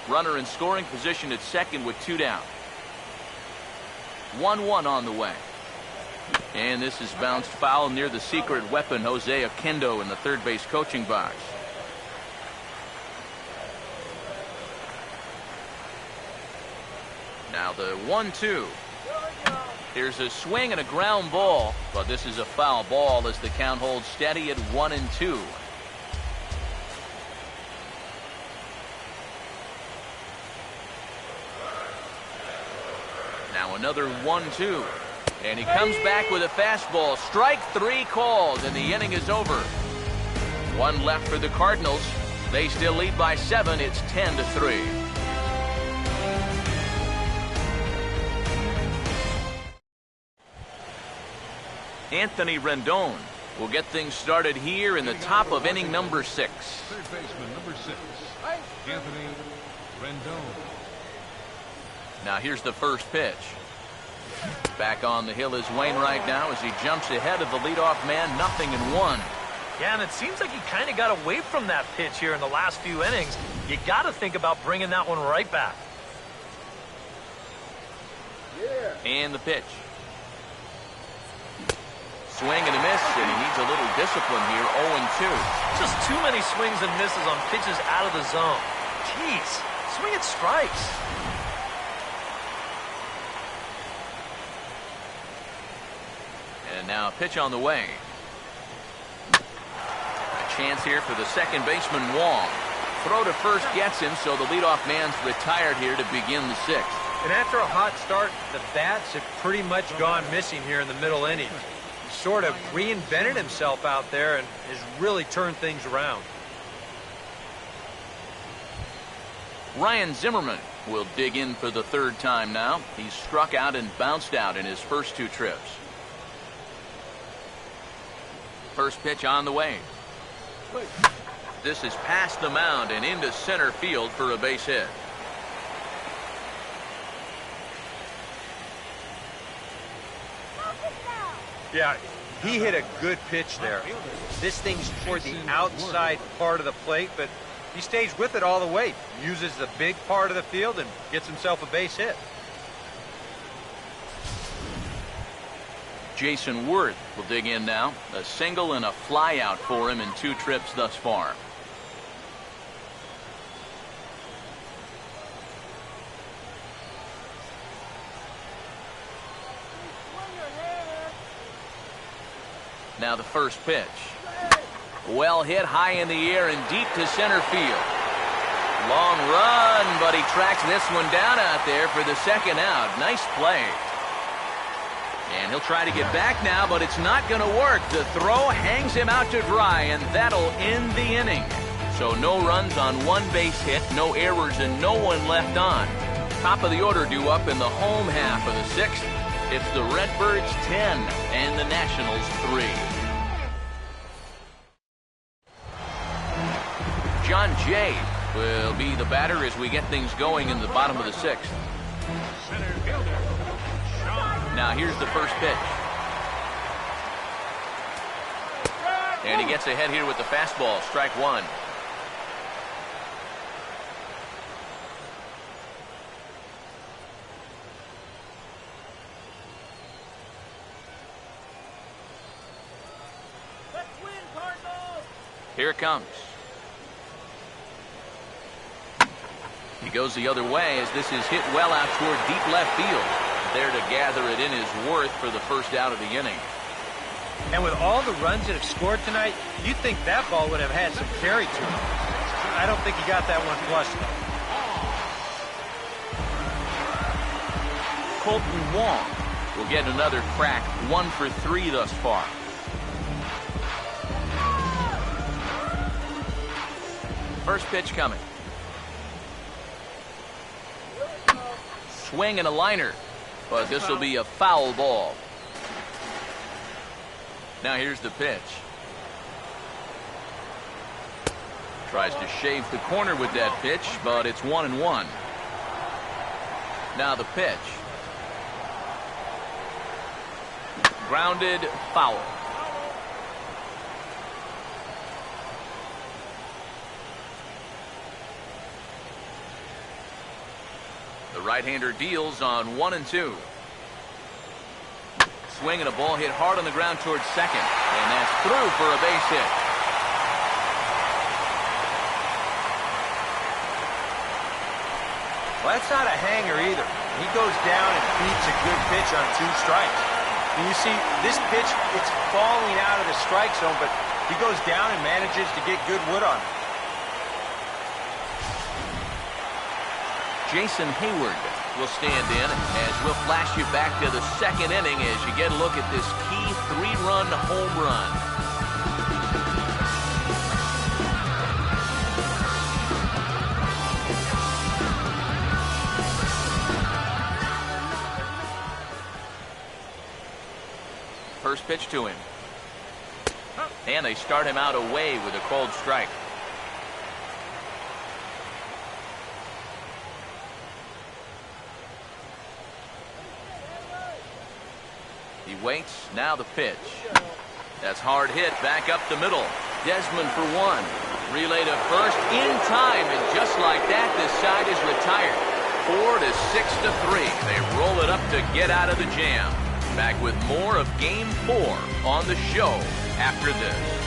Runner in scoring position at second with 2 down. 1-1 on the way. And this is bounced foul near the secret weapon, Jose Oquendo, in the third base coaching box. Now the 1-2. Here's a swing and a ground ball, but this is a foul ball as the count holds steady at 1-2. Now another 1-2. And he comes back with a fastball. Strike 3 called, and the inning is over. 1 left for the Cardinals. They still lead by 7. It's 10-3. Anthony Rendon will get things started here in the top of inning number 6. Third baseman, number 6, Anthony Rendon. Now here's the first pitch. Back on the hill is Wainwright now as he jumps ahead of the leadoff man, 0-1. Yeah, and it seems like he kind of got away from that pitch here in the last few innings. You got to think about bringing that one right back. And the pitch. Swing and a miss, and he needs a little discipline here, 0-2. Just too many swings and misses on pitches out of the zone. Jeez, swing at strikes. And now a pitch on the way. A chance here for the second baseman, Wong. Throw to first gets him, so the leadoff man's retired here to begin the 6th. And after a hot start, the bats have pretty much gone missing here in the middle innings. He sort of reinvented himself out there and has really turned things around. Ryan Zimmerman will dig in for the 3rd time now. He's struck out and bounced out in his first 2 trips. First pitch on the way. This is past the mound and into center field for a base hit. Yeah, he hit a good pitch there. This thing's toward the outside part of the plate, but he stays with it all the way. Uses the big part of the field and gets himself a base hit. Jason Worth will dig in now. A single and a fly out for him in 2 trips thus far. Now the first pitch. Well hit high in the air and deep to center field. Long run, but he tracks this one down out there for the second out. Nice play. And he'll try to get back now, but it's not going to work. The throw hangs him out to dry, and that'll end the inning. So no runs on one base hit, no errors, and no one left on. Top of the order due up in the home half of the sixth. It's the Redbirds 10 and the Nationals 3. John Jay will be the batter as we get things going in the bottom of the sixth. Center fielder, Sean. Now here's the first pitch. And he gets ahead here with the fastball, strike one. Let's win, Cardinals! Here it comes. He goes the other way as this is hit well out toward deep left field. There to gather it in is Worth for the first out of the inning. And with all the runs that have scored tonight, you'd think that ball would have had some carry to it. I don't think he got that one flush, though. Colton Wong will get another crack, 1 for 3 thus far. First pitch coming. Swing and a liner, but this will be a foul ball. Now here's the pitch. Tries to shave the corner with that pitch, but it's 1-1. Now the pitch. Grounded, foul. The right-hander deals on 1 and 2. Swing and a ball hit hard on the ground towards second, and that's through for a base hit. Well, that's not a hanger either. He goes down and beats a good pitch on 2 strikes. And you see, this pitch, it's falling out of the strike zone, but he goes down and manages to get good wood on it. Jason Hayward will stand in as we'll flash you back to the second inning as you get a look at this key 3-run home run. First pitch to him. And they start him out away with a called strike. He waits, now the pitch. That's hard hit back up the middle. Desmond for 1. Relay to first in time, and just like that, this side is retired. 4 to 6 to 3. They roll it up to get out of the jam. Back with more of Game 4 on the show after this.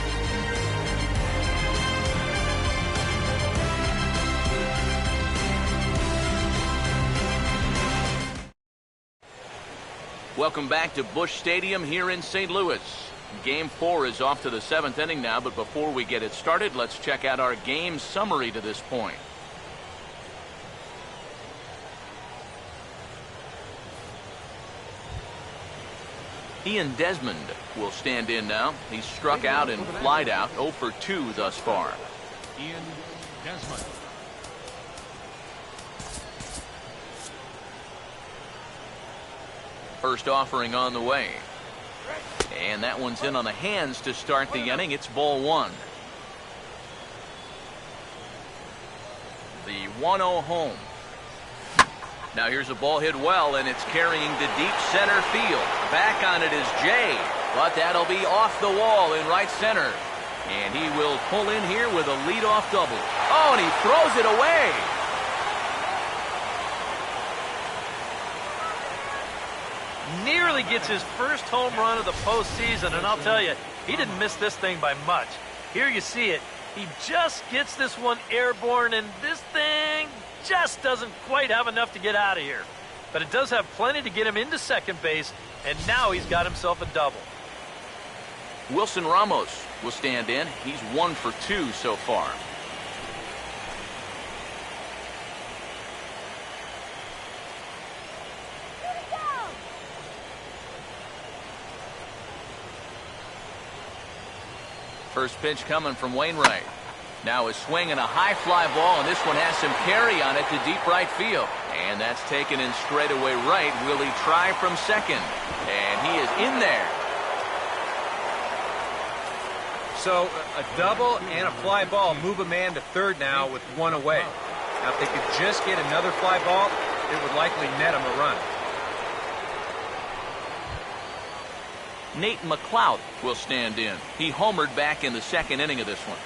Welcome back to Busch Stadium here in St. Louis. Game 4 is off to the 7th inning now, but before we get it started, let's check out our game summary to this point. Ian Desmond will stand in now. He's struck out and flied out, 0 for 2 thus far. Ian Desmond. First offering on the way. And that one's in on the hands to start the inning. It's ball 1. The 1-0 home. Now here's a ball hit well, and it's carrying to deep center field. Back on it is Jay, but that'll be off the wall in right center. And he will pull in here with a leadoff double. Oh, and he throws it away. Nearly gets his first home run of the postseason, and I'll tell you, he didn't miss this thing by much. Here you see it. He just gets this one airborne, and this thing just doesn't quite have enough to get out of here. But it does have plenty to get him into second base, and now he's got himself a double. Wilson Ramos will stand in. He's 1 for 2 so far. First pitch coming from Wainwright. Now a swing and a high fly ball, and this one has some carry on it to deep right field. And that's taken in straightaway right. Will he try from second? And he is in there. So a double and a fly ball move a man to third now with one away. Now if they could just get another fly ball, it would likely net him a run. Nate McLeod will stand in. He homered back in the second inning of this one.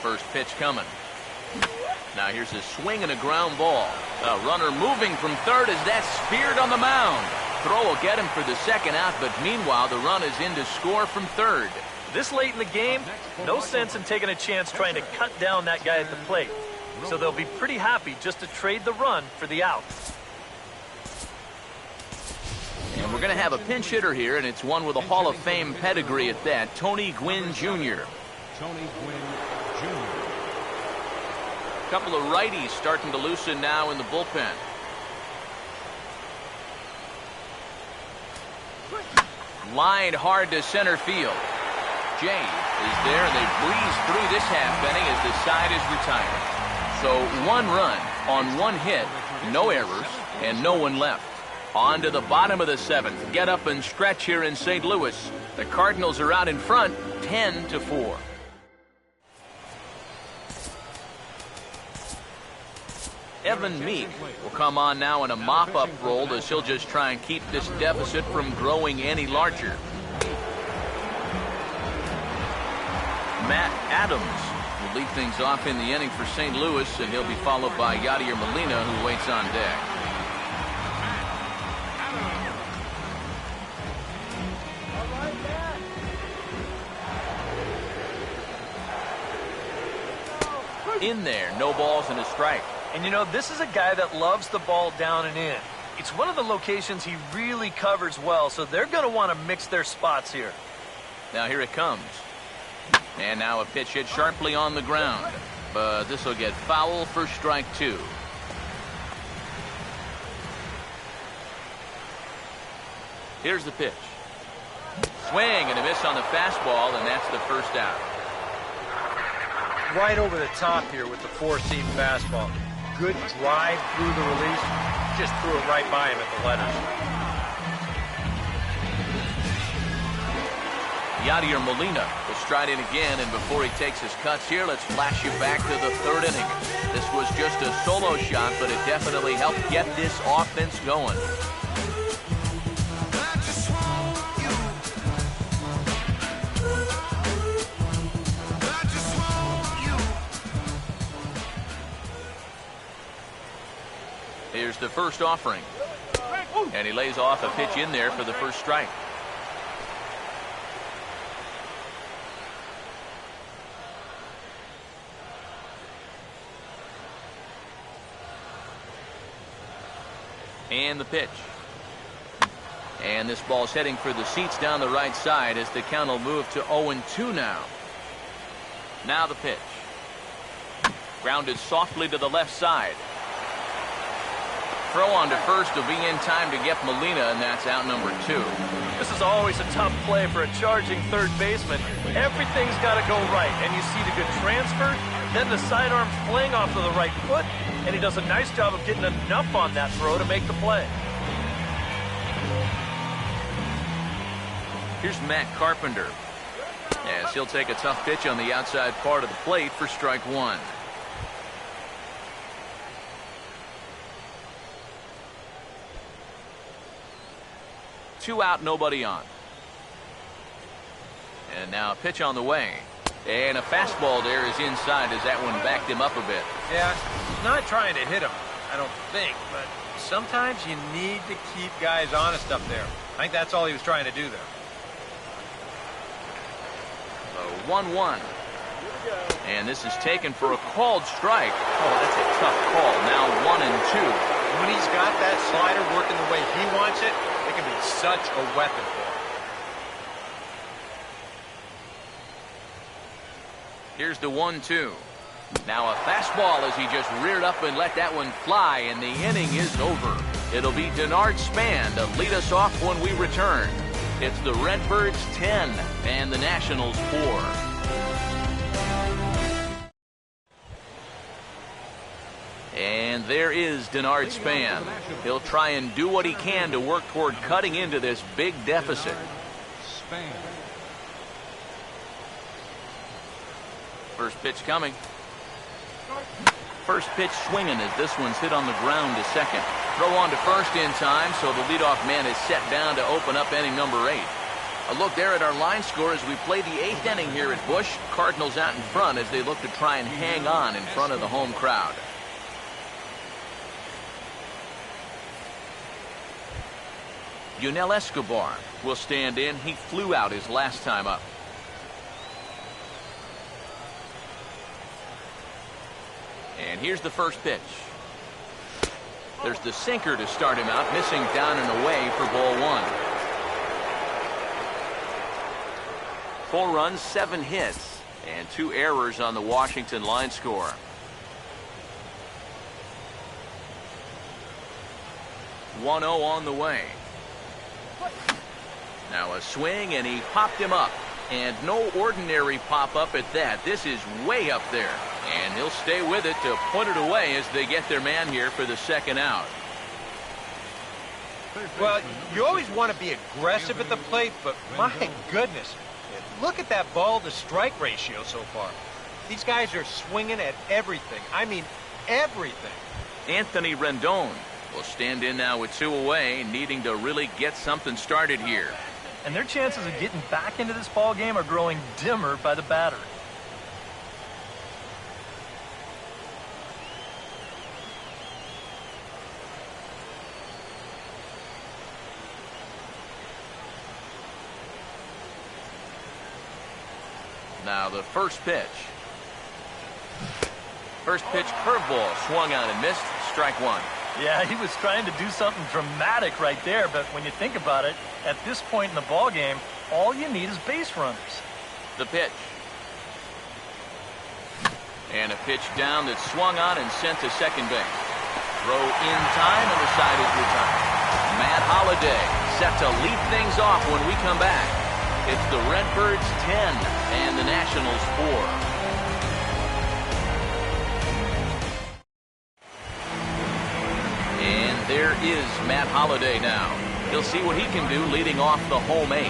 First pitch coming. Now here's a swing and a ground ball. A runner moving from third as that's speared on the mound. Throw will get him for the second out, but meanwhile the run is in to score from third. This late in the game, no sense in taking a chance trying to cut down that guy at the plate. So they'll be pretty happy just to trade the run for the out. And we're going to have a pinch hitter here, and it's one with a Hall of Fame pedigree at that, Tony Gwynn Jr. Tony Gwynn Jr. A couple of righties starting to loosen now in the bullpen. Lined hard to center field. Jay is there, and they breeze through this half inning as the side is retired. So one run on one hit, no errors, and no one left. On to the bottom of the seventh. Get up and stretch here in St. Louis. The Cardinals are out in front, 10-4. Evan Meek will come on now in a mop-up role as he'll just try and keep this deficit from growing any larger. Matt Adams will lead things off in the inning for St. Louis, and he'll be followed by Yadier Molina, who waits on deck. In there, no balls and a strike. And you know, this is a guy that loves the ball down and in. It's one of the locations he really covers well, so they're going to want to mix their spots here. Now here it comes. And now a pitch hit sharply on the ground. But this will get foul for strike two. Here's the pitch. Swing and a miss on the fastball, and that's the first out. Right over the top here with the four-seam fastball. Good drive through the release. Just threw it right by him at the letters. Yadier Molina will stride in again, and before he takes his cuts here, let's flash you back to the third inning. This was just a solo shot, but it definitely helped get this offense going. Here's the first offering. And he lays off a pitch in there for the first strike. And the pitch. And this ball's heading for the seats down the right side as the count will move to 0-2 now. Now the pitch. Grounded softly to the left side. Throw on to first will be in time to get Molina, and that's out number two. This is always a tough play for a charging third baseman. Everything's got to go right, and you see the good transfer, then the sidearm fling off to the right foot, and he does a nice job of getting enough on that throw to make the play. Here's Matt Carpenter, as he'll take a tough pitch on the outside part of the plate for strike one. Two out, nobody on. And now a pitch on the way. And a fastball there is inside as that one backed him up a bit. Yeah, he's not trying to hit him, I don't think, but sometimes you need to keep guys honest up there. I think that's all he was trying to do there. 1-1. And this is taken for a called strike. Oh, that's a tough call. Now 1-2. When he's got that slider working the way he wants it, it can be such a weapon for him. Here's the 1-2. Now a fastball as he just reared up and let that one fly, and the inning is over. It'll be Denard Span to lead us off when we return. It's the Redbirds 10 and the Nationals 4. And there is Denard Span. He'll try and do what he can to work toward cutting into this big deficit. First pitch coming. First pitch swinging as this one's hit on the ground to second. Throw on to first in time, so the leadoff man is set down to open up inning number 8. A look there at our line score as we play the 8th inning here at Busch. Cardinals out in front as they look to try and hang on in front of the home crowd. Yunel Escobar will stand in. He flew out his last time up. And here's the first pitch. There's the sinker to start him out, missing down and away for ball 1. 4 runs, 7 hits, and 2 errors on the Washington line score. One 0 on the way. Now a swing, and he popped him up. And no ordinary pop-up at that. This is way up there. And he'll stay with it to put it away as they get their man here for the second out. Well, you always want to be aggressive at the plate, but my goodness, look at that ball-to-strike ratio so far. These guys are swinging at everything. I mean, everything. Anthony Rendon will stand in now with 2 away, needing to really get something started here. And their chances of getting back into this ball game are growing dimmer by the batter. Now the first pitch. First pitch curveball swung on and missed. Strike 1. Yeah, he was trying to do something dramatic right there, but when you think about it, at this point in the ball game, all you need is base runners. The pitch. And a pitch down that swung on and sent to second base. Throw in time, and the side is retired. Matt Holliday set to lead things off when we come back. It's the Redbirds 10 and the Nationals 4. And there is Matt Holliday now. He'll see what he can do leading off the home 8.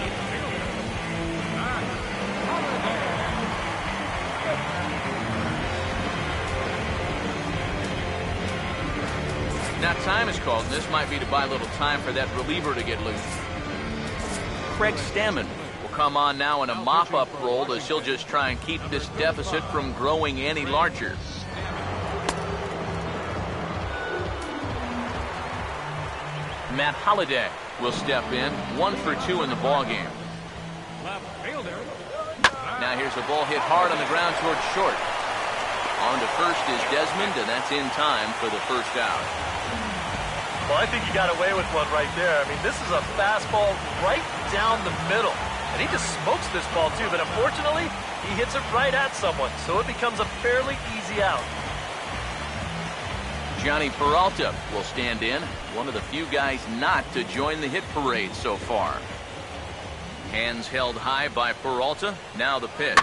Now time is called, and this might be to buy a little time for that reliever to get loose. Craig Stammen will come on now in a mop-up role as he'll just try and keep this deficit from growing any larger. Matt Holliday will step in, 1 for 2 in the ballgame. Now here's a ball hit hard on the ground towards short. On to first is Desmond, and that's in time for the first out. Well, I think he got away with one right there. I mean, this is a fastball right down the middle. And he just smokes this ball, too. But unfortunately, he hits it right at someone. So it becomes a fairly easy out. Johnny Peralta will stand in, one of the few guys not to join the hit parade so far. Hands held high by Peralta. Now the pitch.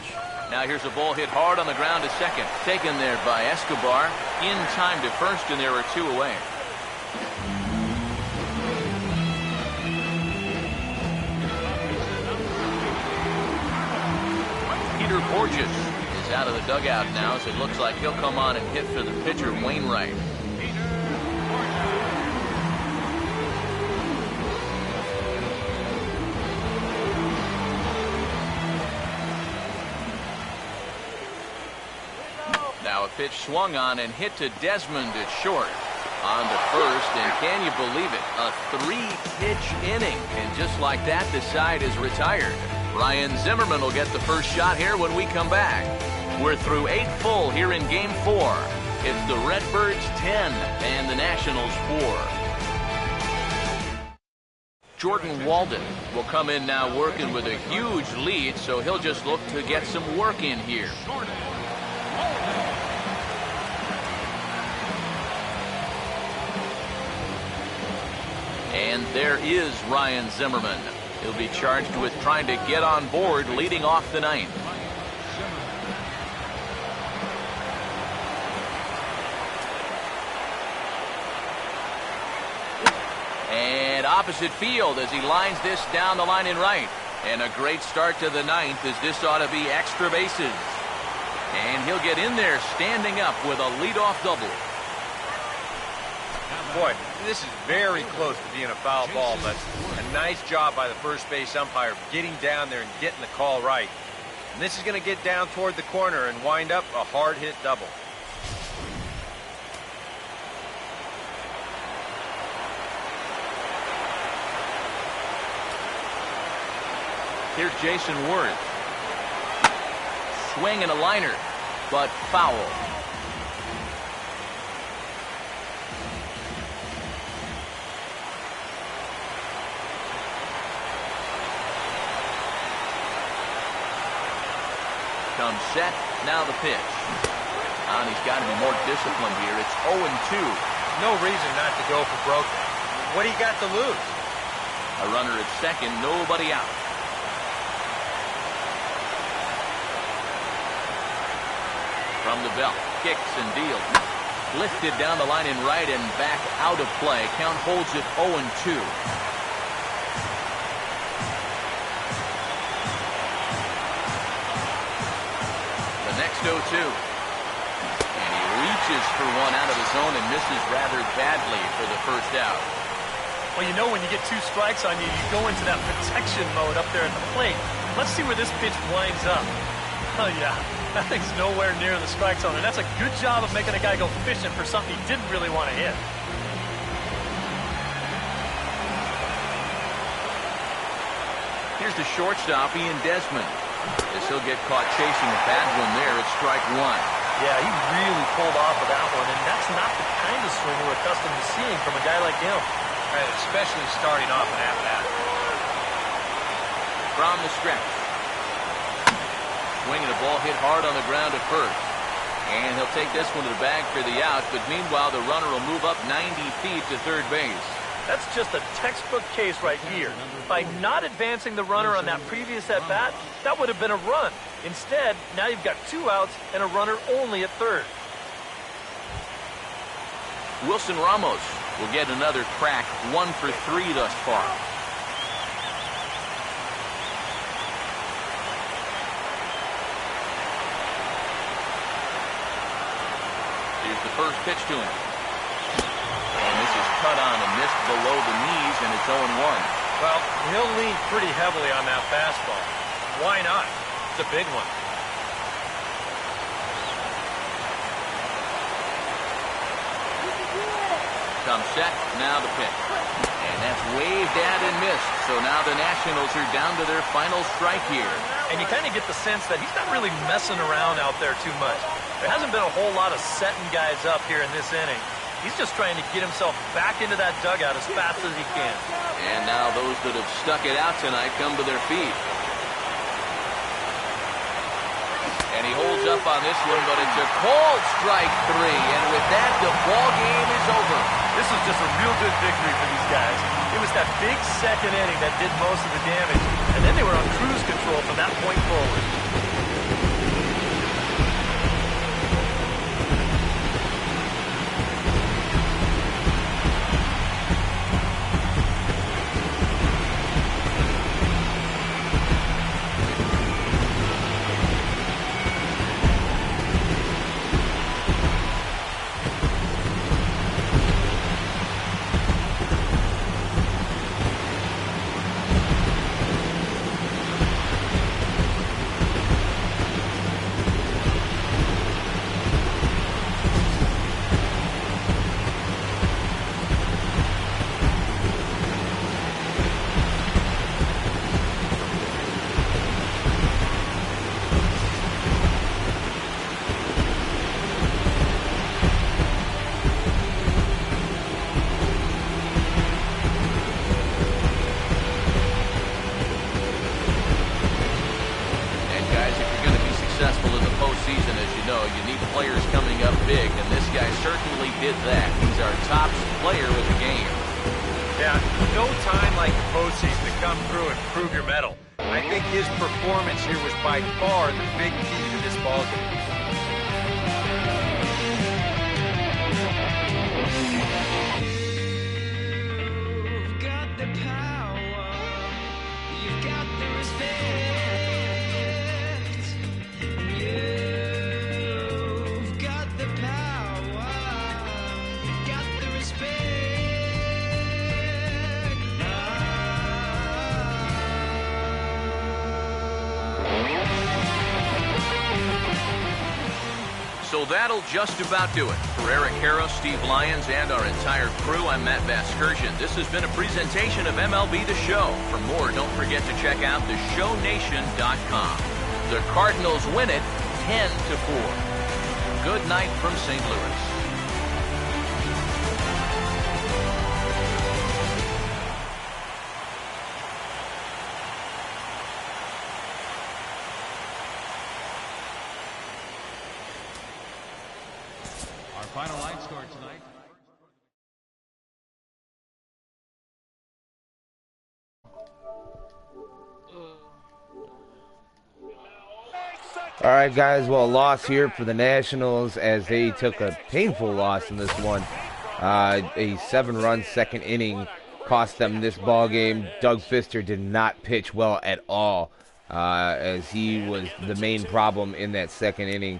Now here's a ball hit hard on the ground to second. Taken there by Escobar. In time to first, and there are 2 away. Peter Borges is out of the dugout now, so it looks like he'll come on and hit for the pitcher, Wainwright. Now a pitch swung on and hit to Desmond at short. On to first, and can you believe it? A 3-pitch inning, and just like that, the side is retired. Ryan Zimmerman will get the first shot here when we come back. We're through 8 full here in Game 4. It's the Redbirds 10 and the Nationals 4. Jordan Walden will come in now working with a huge lead, so he'll just look to get some work in here. And there is Ryan Zimmerman. He'll be charged with trying to get on board leading off the ninth. And opposite field as he lines this down the line in right. And a great start to the ninth, as this ought to be extra bases. And he'll get in there standing up with a leadoff double. Boy, this is very close to being a foul ball, but a nice job by the first base umpire getting down there and getting the call right. And this is going to get down toward the corner and wind up a hard hit double. Here's Jason Worth. Swing and a liner, but foul. Comes set, now the pitch. And he's got to be more disciplined here. It's 0-2. No reason not to go for broke. What do you got to lose? A runner at second, nobody out. From the belt, kicks and deals. Lifted down the line in right and back out of play. Count holds it 0-2. The next 0-2. And he reaches for one out of his zone and misses rather badly for the first out. Well, you know when you get 2 strikes on you, you go into that protection mode up there at the plate. Let's see where this pitch winds up. Oh, yeah. That thing's nowhere near the strike zone, and that's a good job of making a guy go fishing for something he didn't really want to hit. Here's the shortstop, Ian Desmond. As he'll get caught chasing a bad one there at strike one. Yeah, he really pulled off of that one, and that's not the kind of swing we're accustomed to seeing from a guy like him. Right, especially starting off an at-bat. From the stretch. Swinging a ball hit hard on the ground at first. And he'll take this one to the bag for the out, but meanwhile the runner will move up 90 feet to third base. That's just a textbook case right here. By not advancing the runner on that previous at-bat, that would have been a run. Instead, now you've got 2 outs and a runner only at third. Wilson Ramos will get another crack, 1 for 3 thus far. Here's the first pitch to him. And this is cut on and missed below the knees, and it's 0-1. Well, he'll lean pretty heavily on that fastball. Why not? It's a big one. Comes set, now the pitch. And that's waved at and missed. So now the Nationals are down to their final strike here. And you kind of get the sense that he's not really messing around out there too much. There hasn't been a whole lot of setting guys up here in this inning. He's just trying to get himself back into that dugout as fast as he can. And now those that have stuck it out tonight come to their feet. And he holds up on this one, but it's a called strike 3. And with that, the ball game is over. This was just a real good victory for these guys. It was that big second inning that did most of the damage. And then they were on cruise control from that point forward. big, and this guy certainly did that. He's our top player of the game. Yeah, no time like the postseason to come through and prove your mettle. I think his performance here was by far the big key to this ballgame. You've got the power, you've got the respect, you've got the power, you've got the respect. So that'll just about do it. For Eric Harrow, Steve Lyons, and our entire crew, I'm Matt Vasgersian. This has been a presentation of MLB The Show. For more, don't forget to check out theshownation.com. The Cardinals win it 10-4. Good night from St. Louis. Final line score tonight. All right, guys. Well, a loss here for the Nationals as they took a painful loss in this one. A 7-run second inning cost them this ball game. Doug Fister did not pitch well at all, as he was the main problem in that second inning.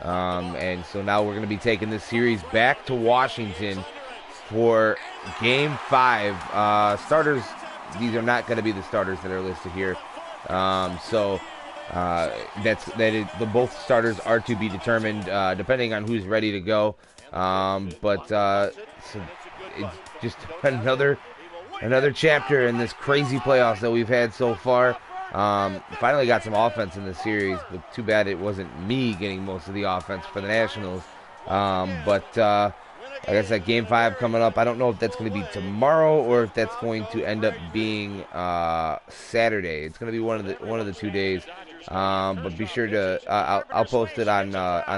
And so now we're going to be taking this series back to Washington for Game 5. Starters, these are not going to be the starters that are listed here. Both starters are to be determined depending on who's ready to go. So it's just another chapter in this crazy playoffs that we've had so far. Finally got some offense in this series, but too bad it wasn't me getting most of the offense for the Nationals. Like I said, Game 5 coming up. I don't know if that's going to be tomorrow or if that's going to end up being Saturday. It's going to be one of the 2 days. But be sure to I'll post it on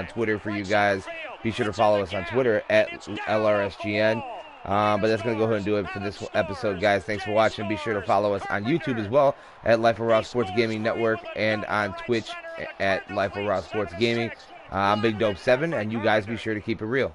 Twitter for you guys. Be sure to follow us on Twitter at LRSGN. But that's going to go ahead and do it for this episode, guys. Thanks for watching. Be sure to follow us on YouTube as well at Life of Raw Sports Gaming Network and on Twitch at Life of Raw Sports Gaming. I'm Big Dope 7, and you guys be sure to keep it real.